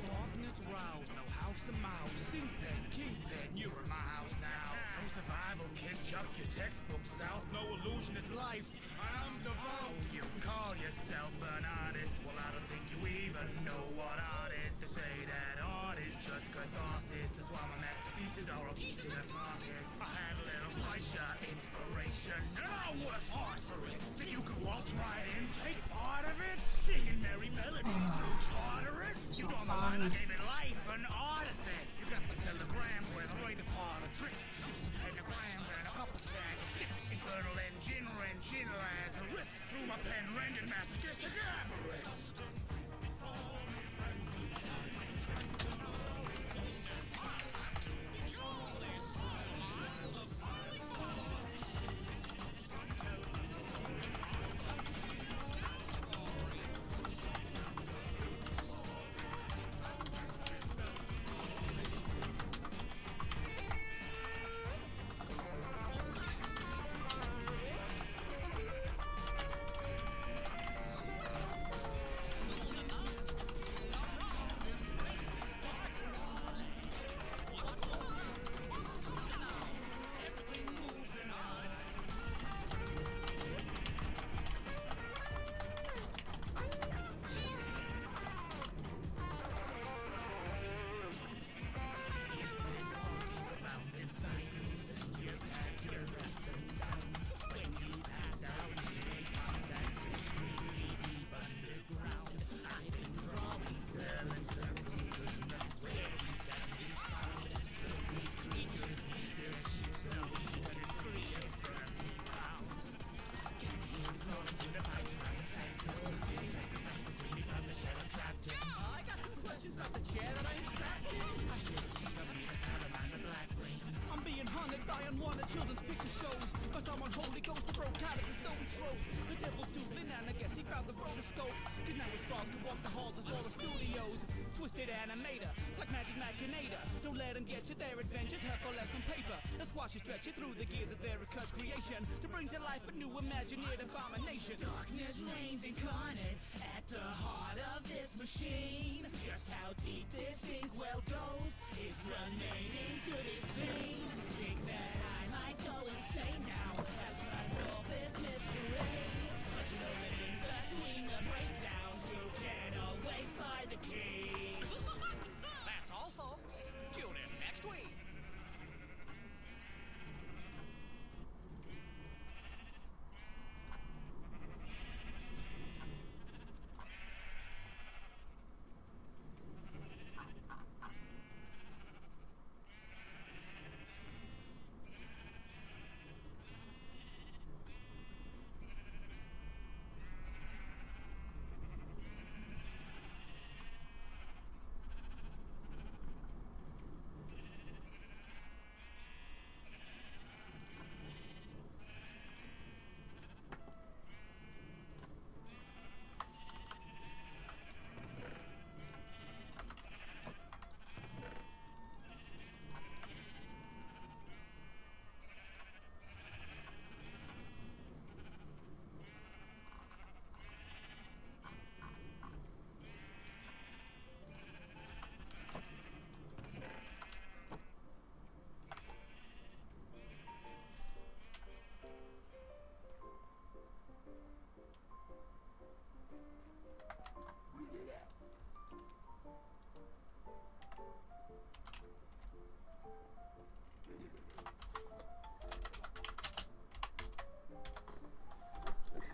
Darkness roused, no house of mouse. Kingpin, kingpin, you're in my house now. No survival kit, chuck your textbooks out. No illusion, it's life. I'm devout. You call yourself an artist. Well, I don't think you even know what art is. They say that art is just catharsis. That's why my masterpieces are all pieces of carcass. I had a little Fleischer inspiration, and I worked hard for it. So you could waltz right in, take part of it, singing merry melodies through Tartarus. You draw the line, I gave it life, an artifice. You got my telegrams where the right part of tricks. Just some pentagrams and a couple candlesticks. Infernal engine, wrenching Lazarus. Through my pen, rendered masochistic avarice. his scars can walk the halls of all the studios. Twisted animator, like magic machinator. Don't let him get you their adventures, have for less on paper. The squash you stretch you through the gears of their accursed creation to bring to life a new imagineered abomination. Darkness reigns incarnate at the heart of this machine. Just how deep this inkwell goes is remaining to be seen. Think that I might go insane now as I solve this mystery. But you know that in between the breakdowns you can always find the key. That's all, folks. Tune in next week.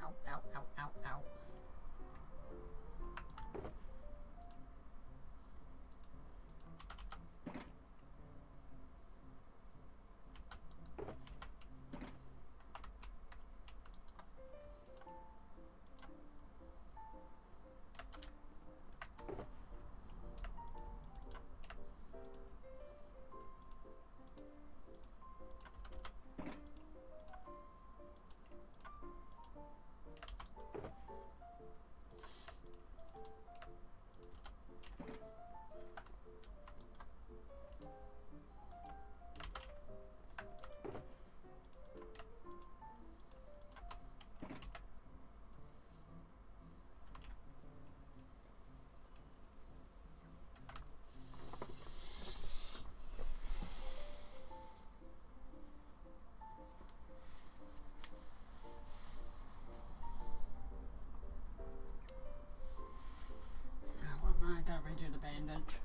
Ow, ow, ow, ow, ow. What am I gonna redo the bandage?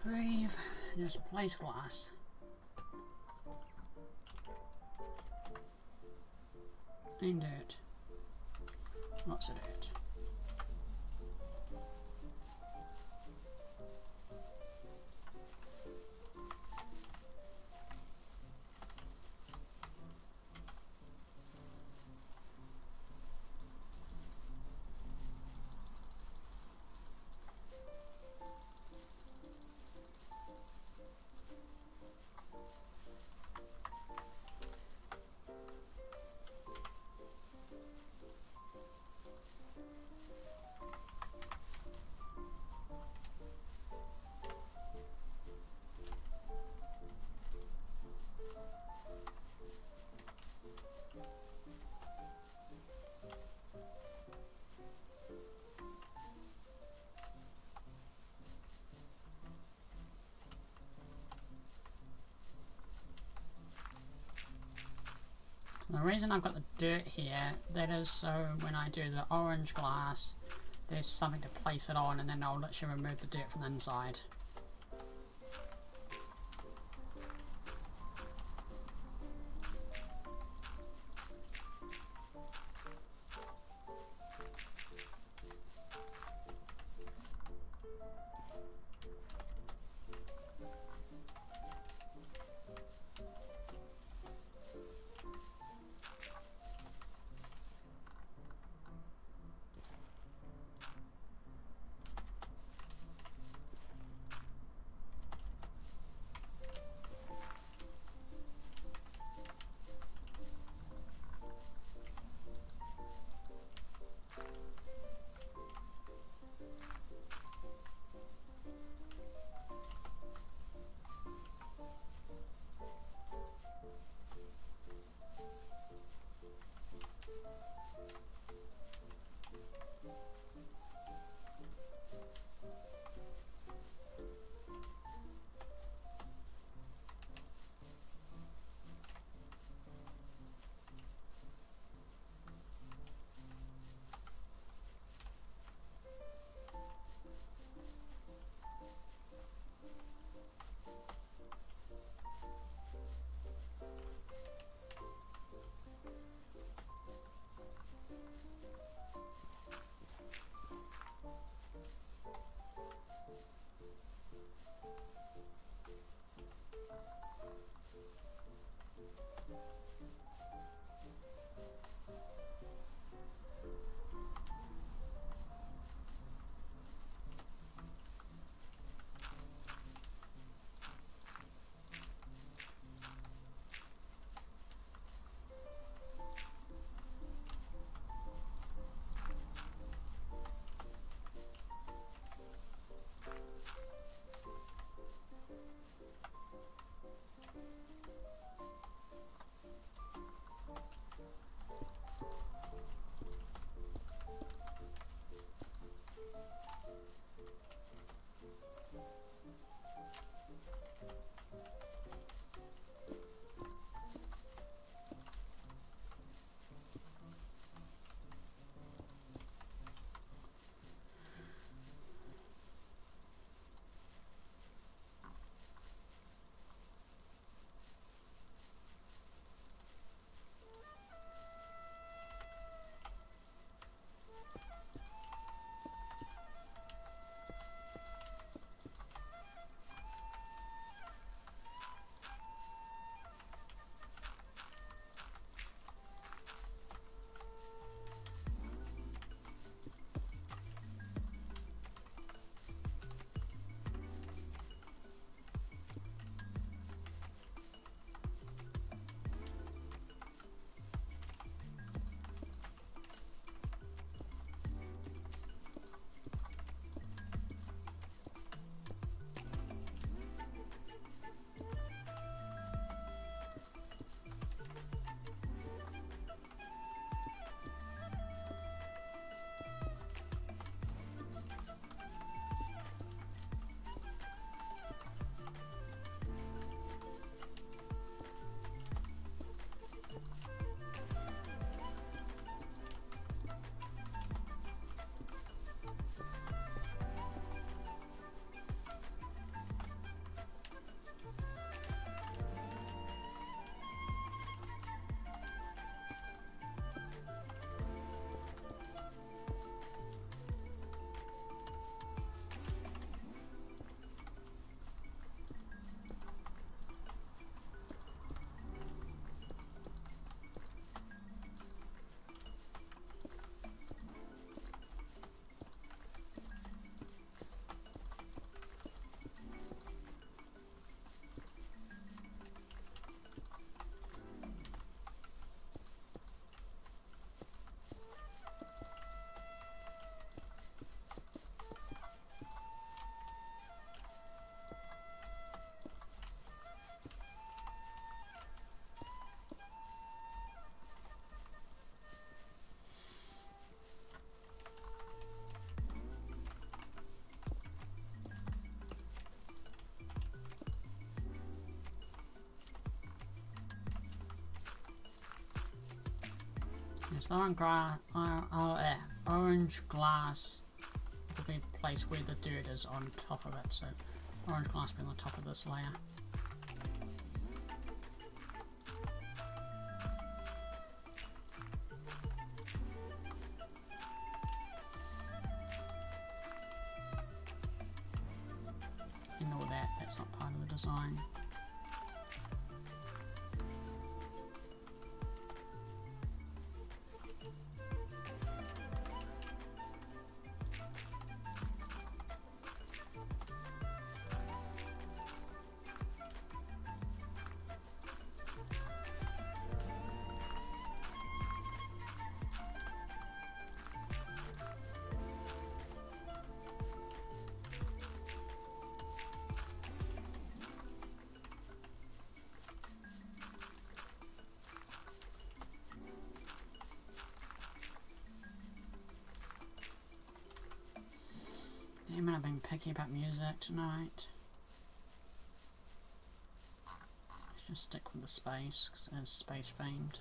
Brave, just place glass. And dirt. Lots of dirt. reason I've got the dirt here, that is so when I do the orange glass, there's something to place it on, and then I'll literally remove the dirt from the inside. So orange glass will be placed where the dirt is on top of it. So orange glass being on the top of this layer. Ignore that, that's not part of the design. Damn it, I've been picky about music tonight. Let's just stick with the space, because it is space themed.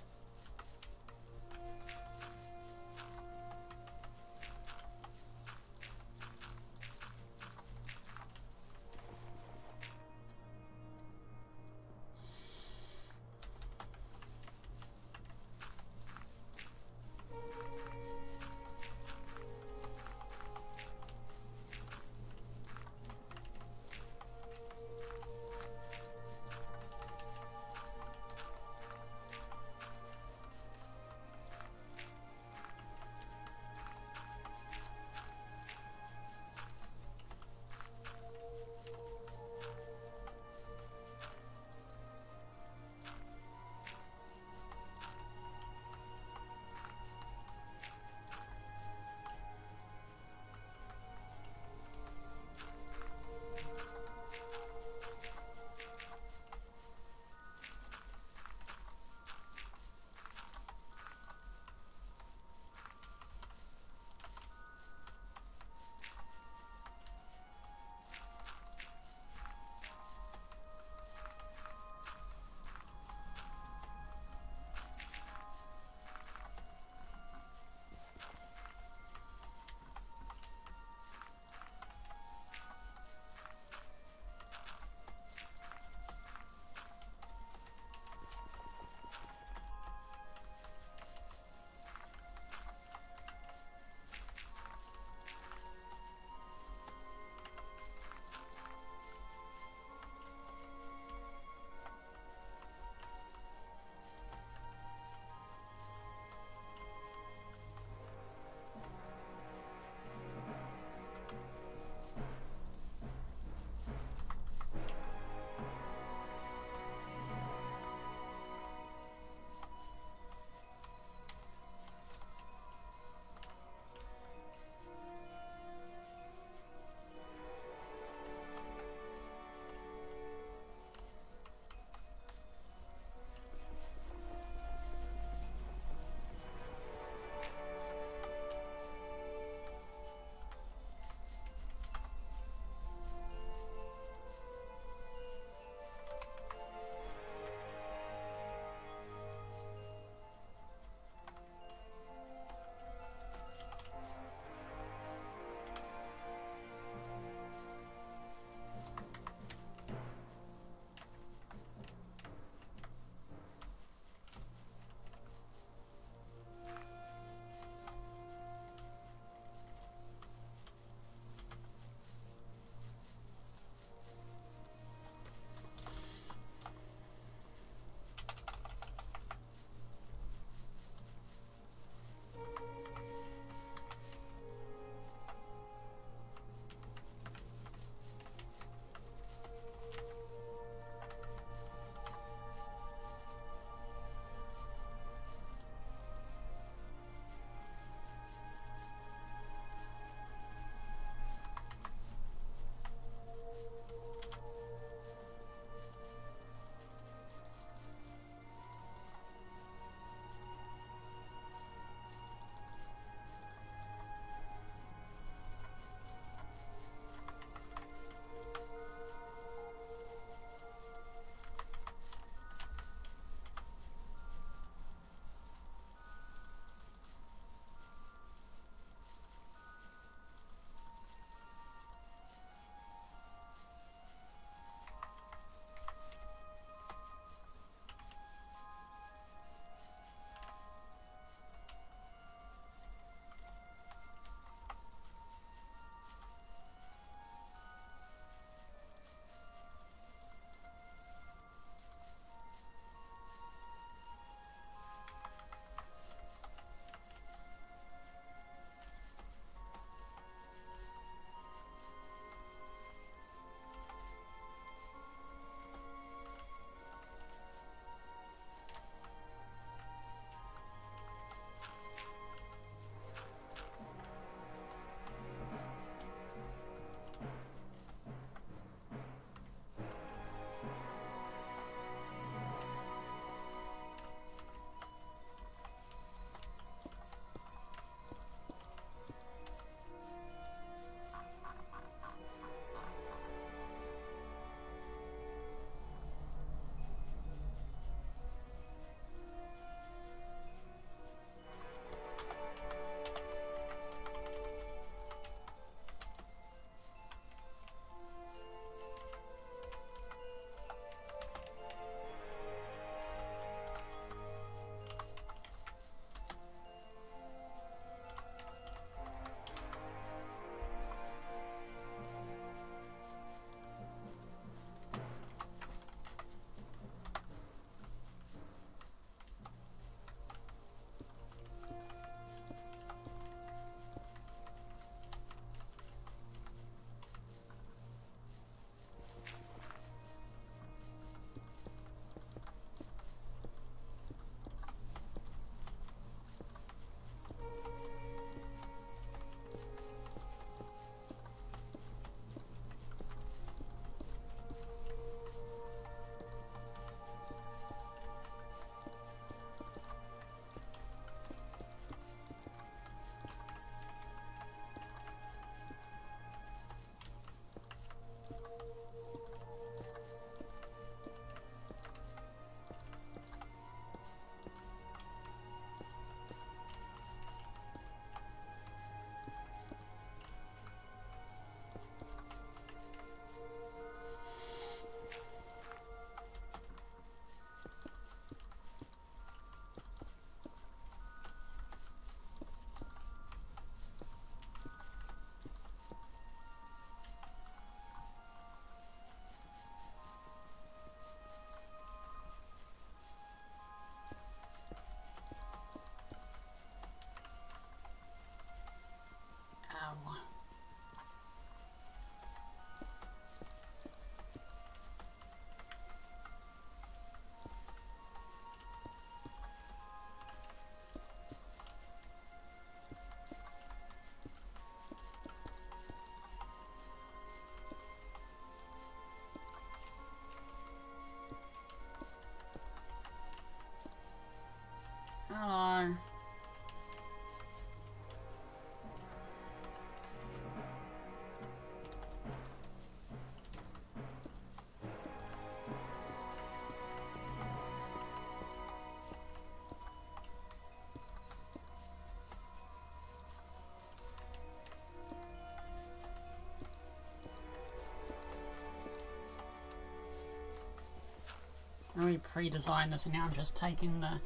already pre-designed this, and now I'm just taking the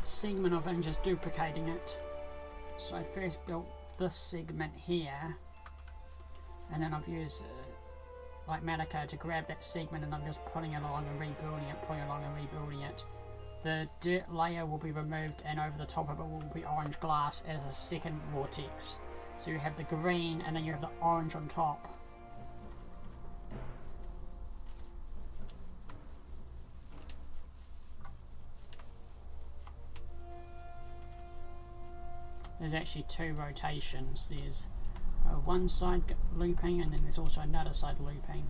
segment of it and just duplicating it. So I first built this segment here, and then I've used like Malika to grab that segment, and I'm just putting it along and rebuilding it, putting it along and rebuilding it. The dirt layer will be removed, and over the top of it will be orange glass as a second vortex. So you have the green and then you have the orange on top. There's actually two rotations. There's one side looping, and then there's also another side looping.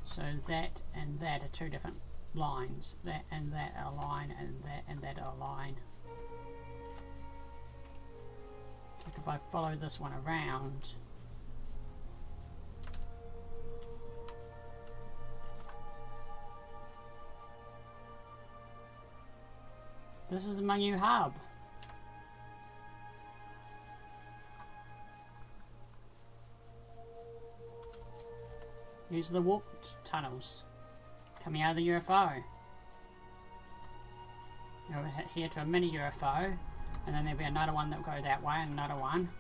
So that and that are two different lines. That and that are a line, and that are a line. If I follow this one around, this is my new hub. These are the warp tunnels coming out of the UFO. You'll hit here to a mini UFO, and then there'll be another one that'll go that way, and another one.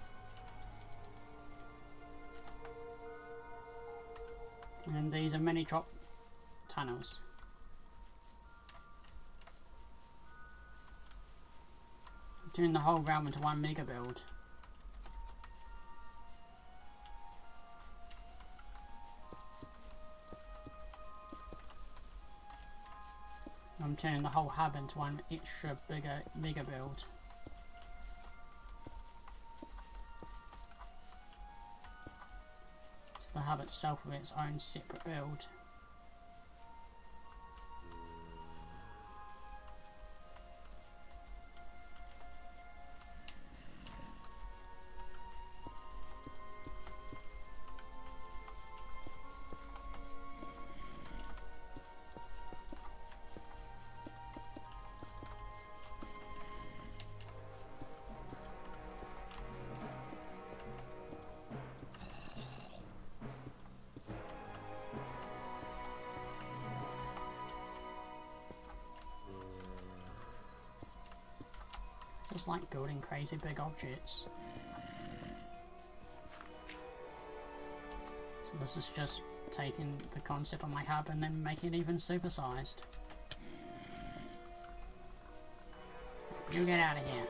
And then these are mini drop tunnels. I'm turning the whole realm into one mega build. I'm turning the whole hub into one extra bigger mega build. So the hub itself will be its own separate build. Just like building crazy big objects. So this is just taking the concept of my hub and then making it even supersized. You get out of here.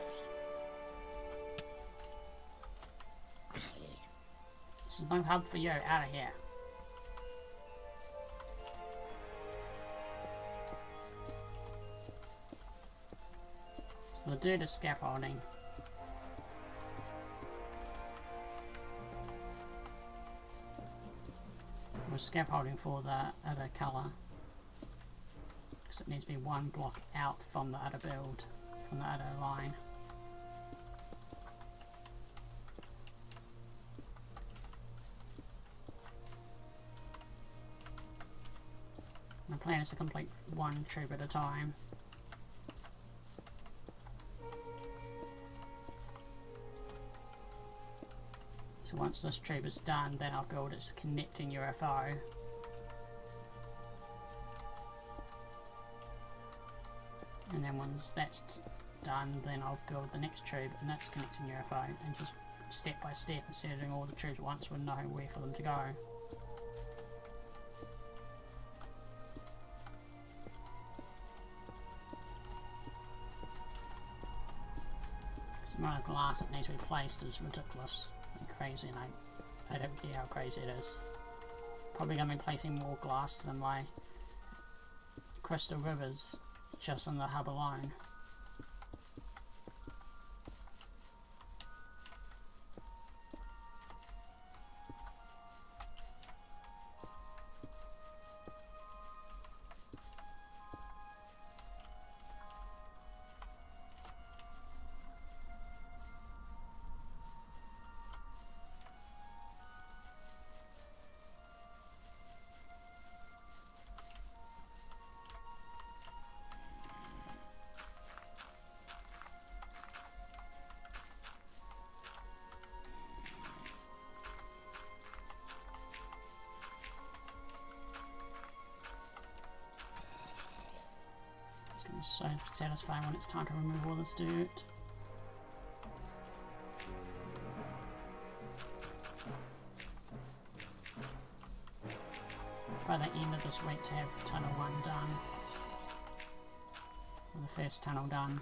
This is no hub for you, out of here. So the dirt is scaffolding. We're scaffolding for the other colour, because it needs to be one block out from the other build, from the other line. My plan is to complete one tube at a time. So once this tube is done, then I'll build its connecting UFO. And then once that's done, then I'll build the next tube and that's connecting UFO, and just step by step, instead of doing all the tubes at once, we'll know where for them to go. The amount of glass that needs to be placed is ridiculous. Crazy, and I don't care how crazy it is. Probably going to be placing more glass than my crystal rivers just in the hub alone. so satisfying when it's time to remove all this dirt. By the end of this week to have tunnel 1 done. Or the first tunnel done.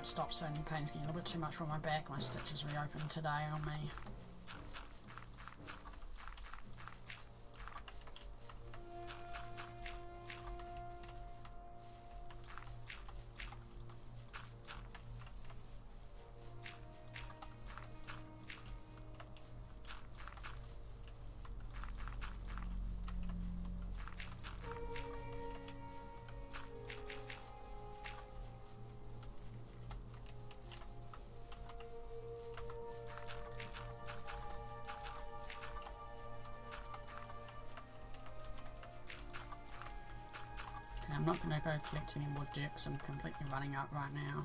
Stop soon, pain's getting a little bit too much for my back. My stitches reopened today on me. I'm not going to go collect any more dirt because I'm completely running out right now.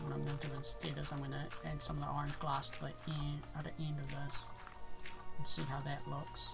What I'm going to do instead is I'm going to add some of the orange glass to the other end of this and see how that looks.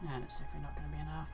And it's definitely not going to be enough.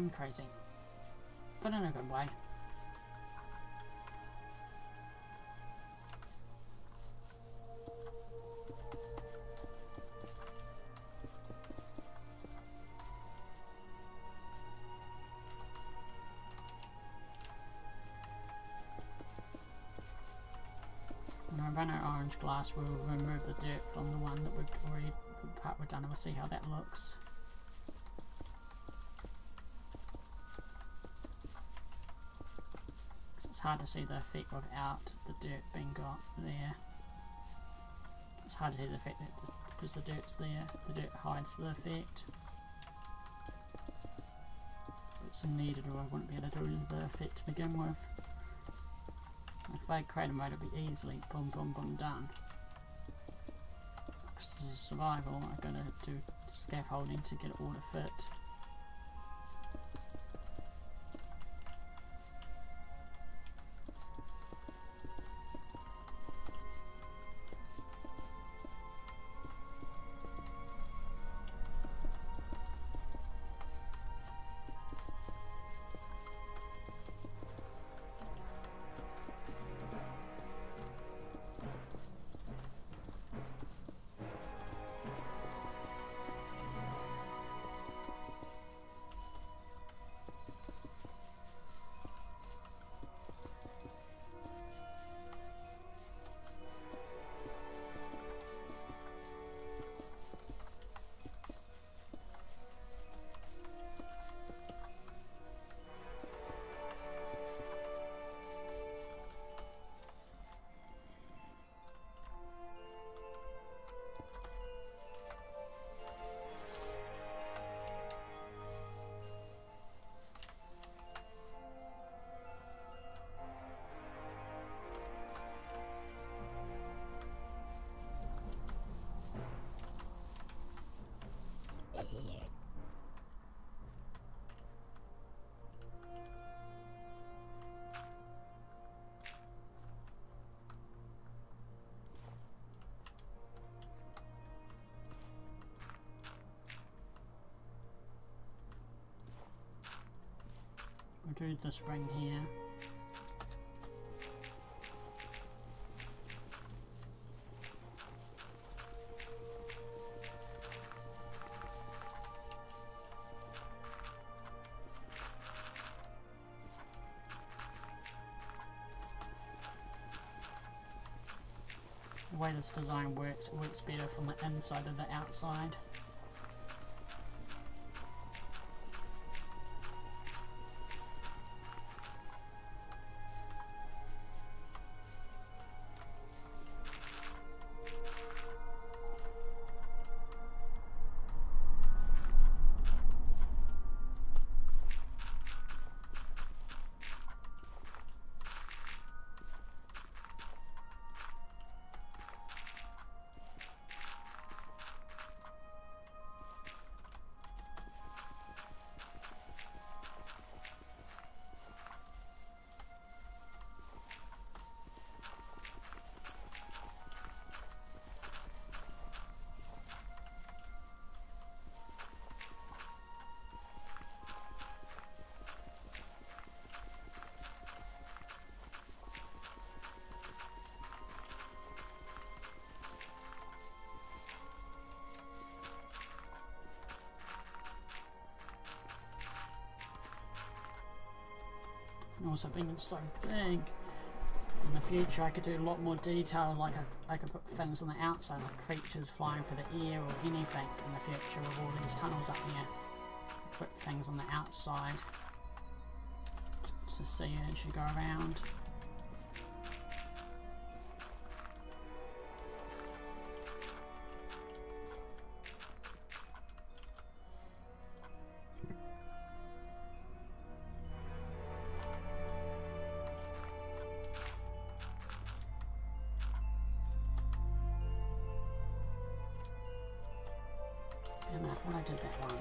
I'm crazy. But in a good way. When I run out orange glass, we'll remove the dirt from the one that we've already, the part we've done, and we'll see how that looks. So it's hard to see the effect without the dirt being got there. It's hard to see the effect because the dirt's there. The dirt hides the effect. It's needed, or I wouldn't be able to do the effect to begin with. If I create a mode, it'd be easily boom, boom, boom, done. Because this is survival, I've got to do scaffolding to get it all to fit. We'll do this ring here. The way this design works, it works better from the inside than the outside. And also being so big, in the future I could do a lot more detail, like I could put things on the outside, like creatures flying through the air or anything in the future with all these tunnels up here. Put things on the outside to see as you go around. And I thought I did that one.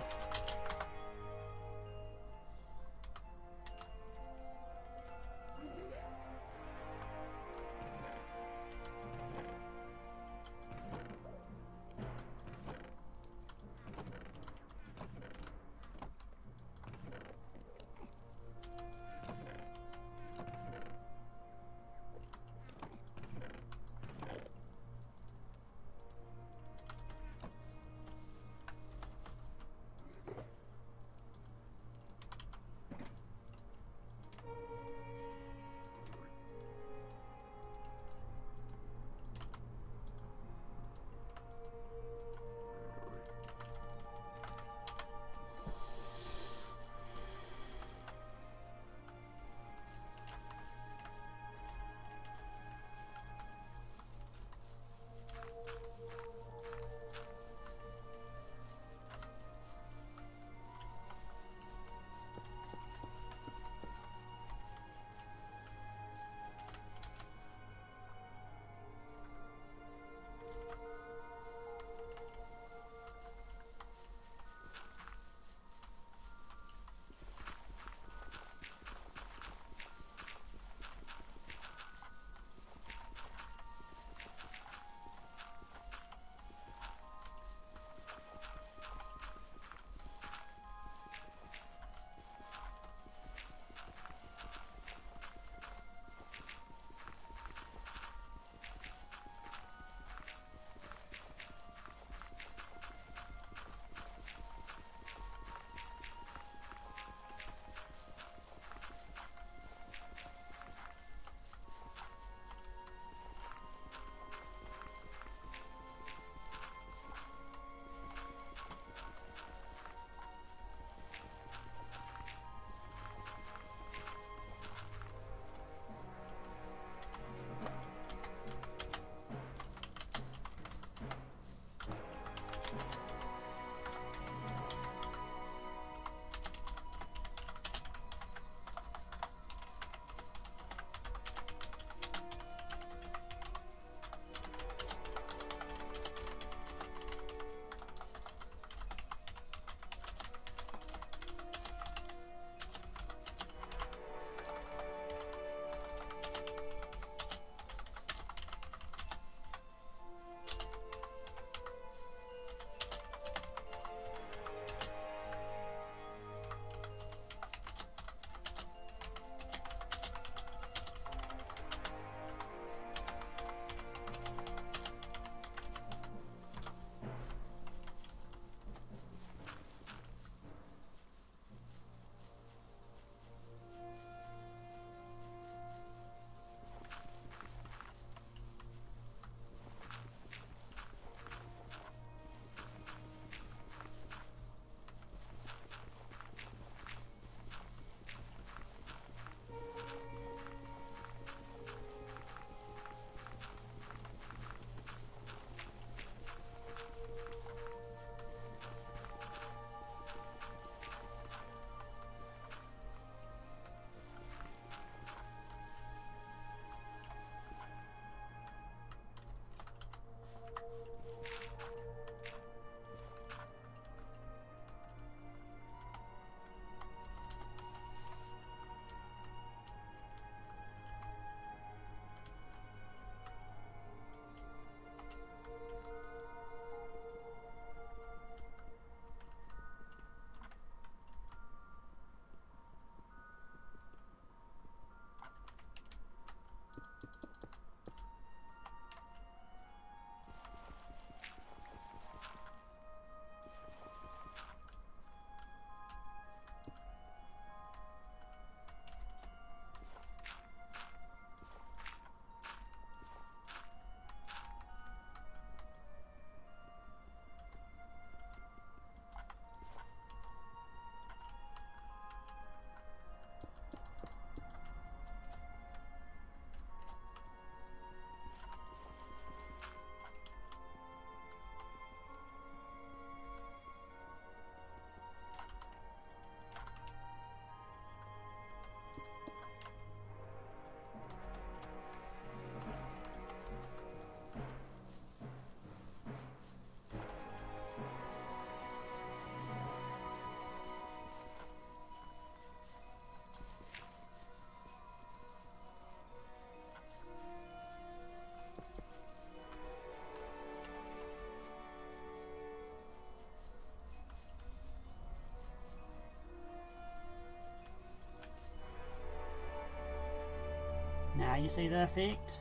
Now you see the effect?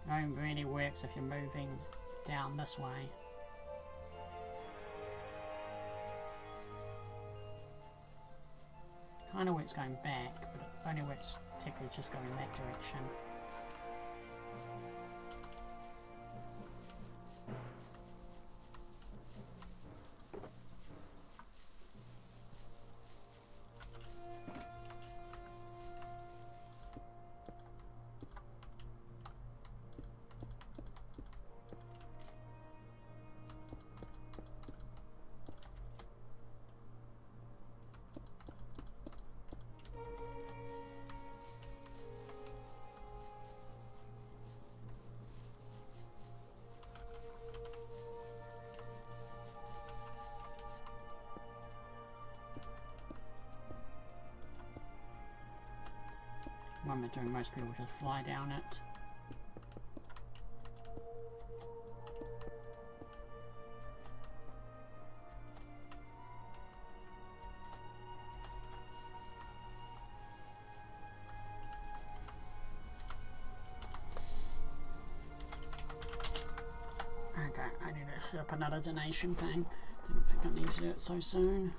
It only really works if you're moving down this way. Kinda works going back, but it only works technically just going in that direction. When we're doing, most people just fly down it. Okay, I need to set up another donation thing. Didn't think I needed to do it so soon.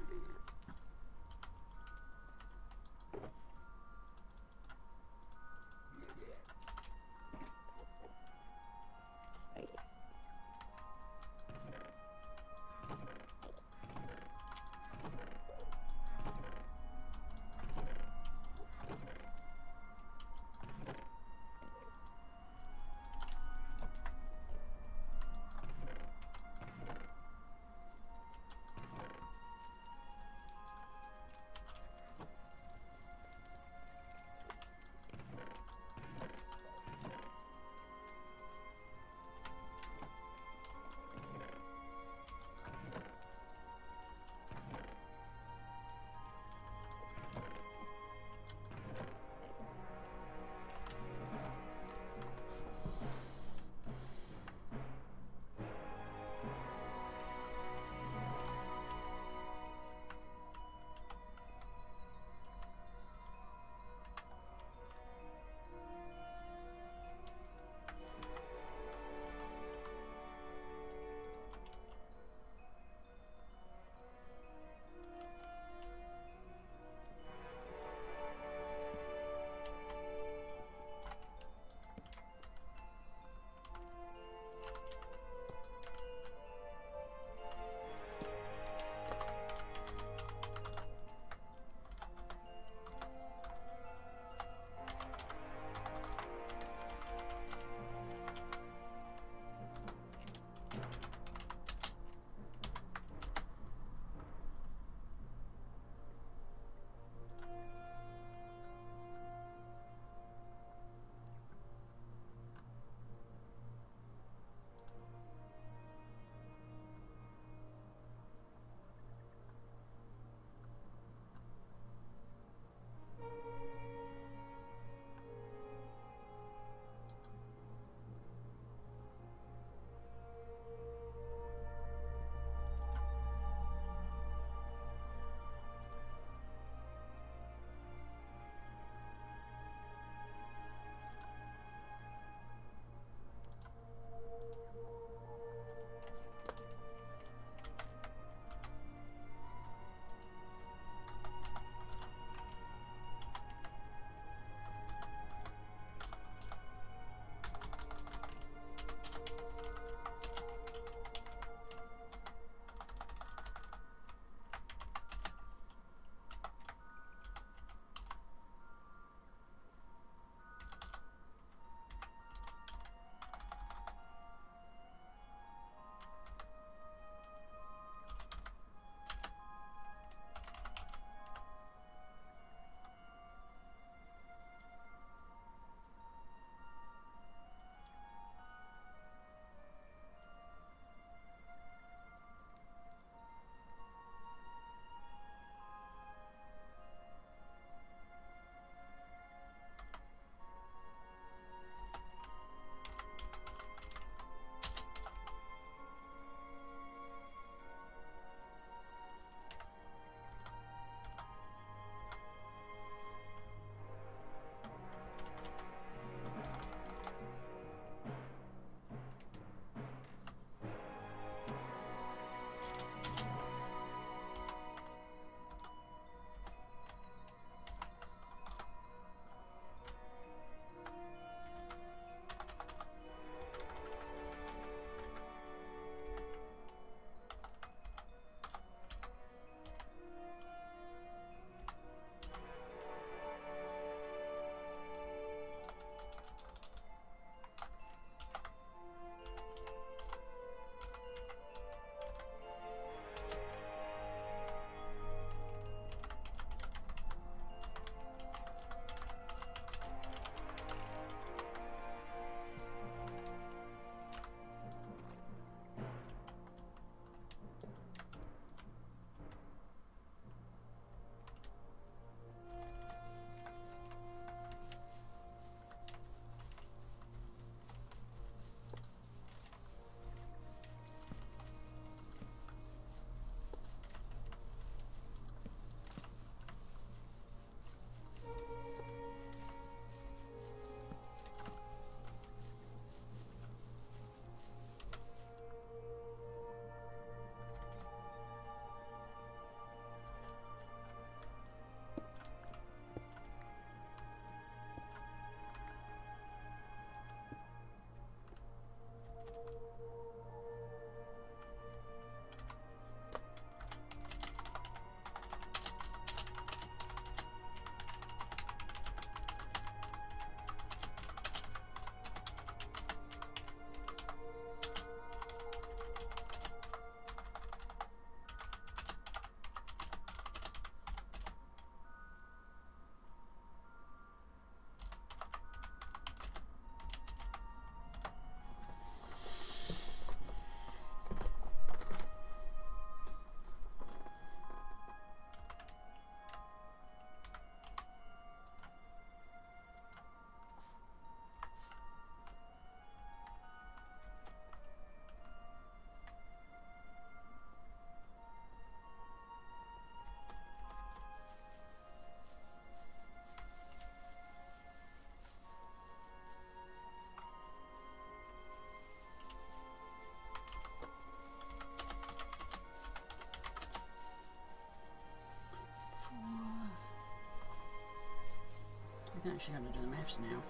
We're actually going to do the maths now.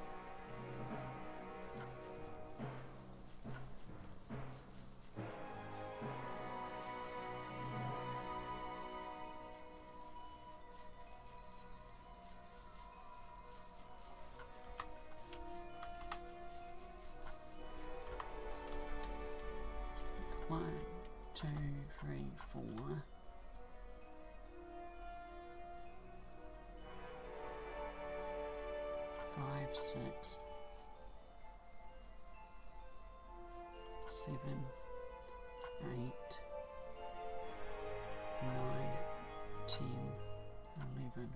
One, two, three, four. 5, 6, 7, 8, 9, 10, 11.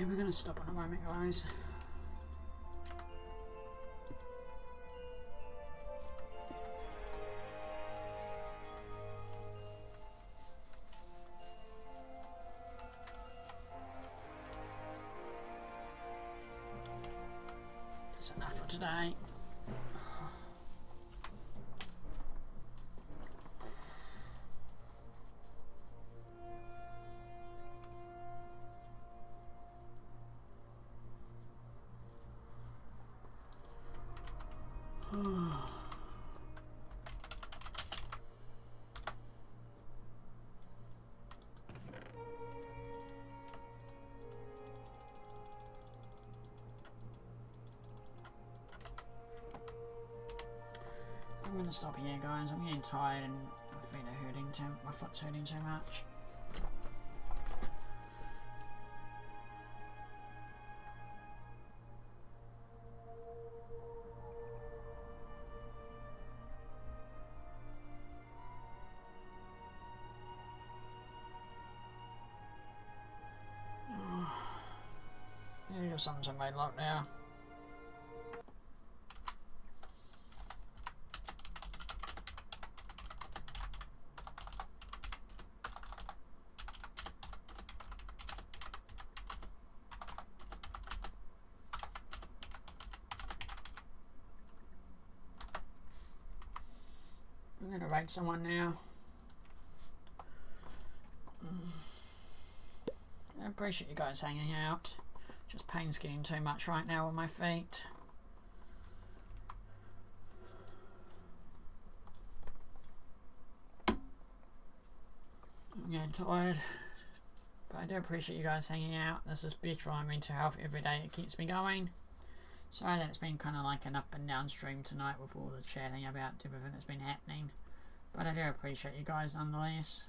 Okay, we're gonna stop on a moment, guys. That's enough for today. I'm gonna stop here, guys. I'm getting tired and my feet are hurting too. My foot's hurting too much. Yeah, something's in my lock now. I'm gonna rate someone now. I appreciate you guys hanging out. Just pain's getting too much right now on my feet. I'm getting tired. But I do appreciate you guys hanging out. This is big for my mental health every day. It keeps me going. Sorry that it's been kind of like an up and down stream tonight with all the chatting about everything that's been happening. But I do appreciate you guys nonetheless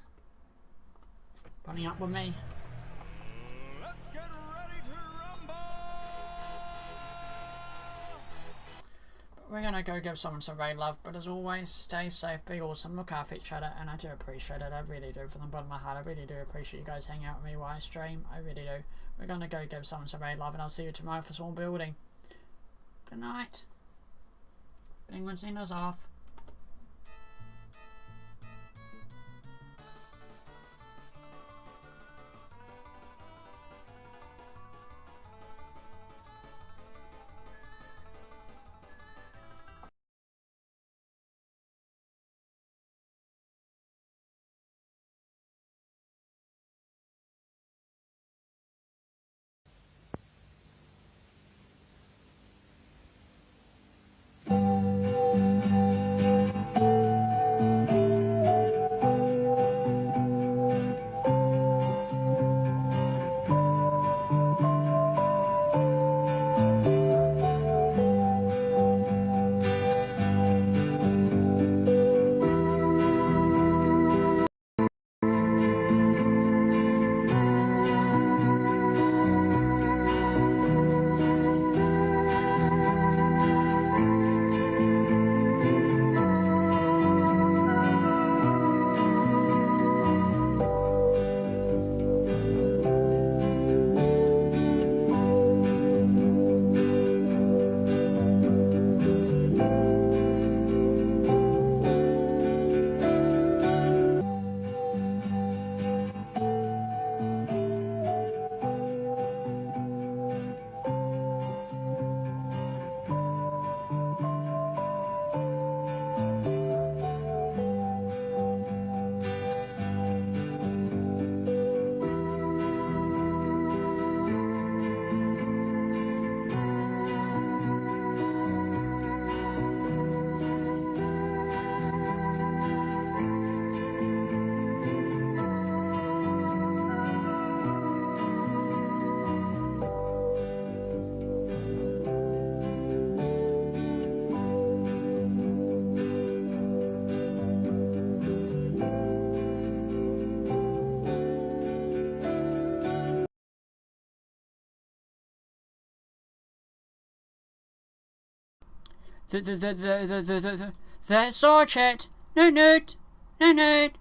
putting up with me. Let's get ready to rumble! We're gonna go give someone some raid love, but as always, stay safe, be awesome, look after each other, and I do appreciate it. I really do, from the bottom of my heart. I really do appreciate you guys hanging out with me while I stream. I really do. We're gonna go give someone some raid love, and I'll see you tomorrow for small building. Good night. Penguin send us off. The sword chat. No nude. No nude.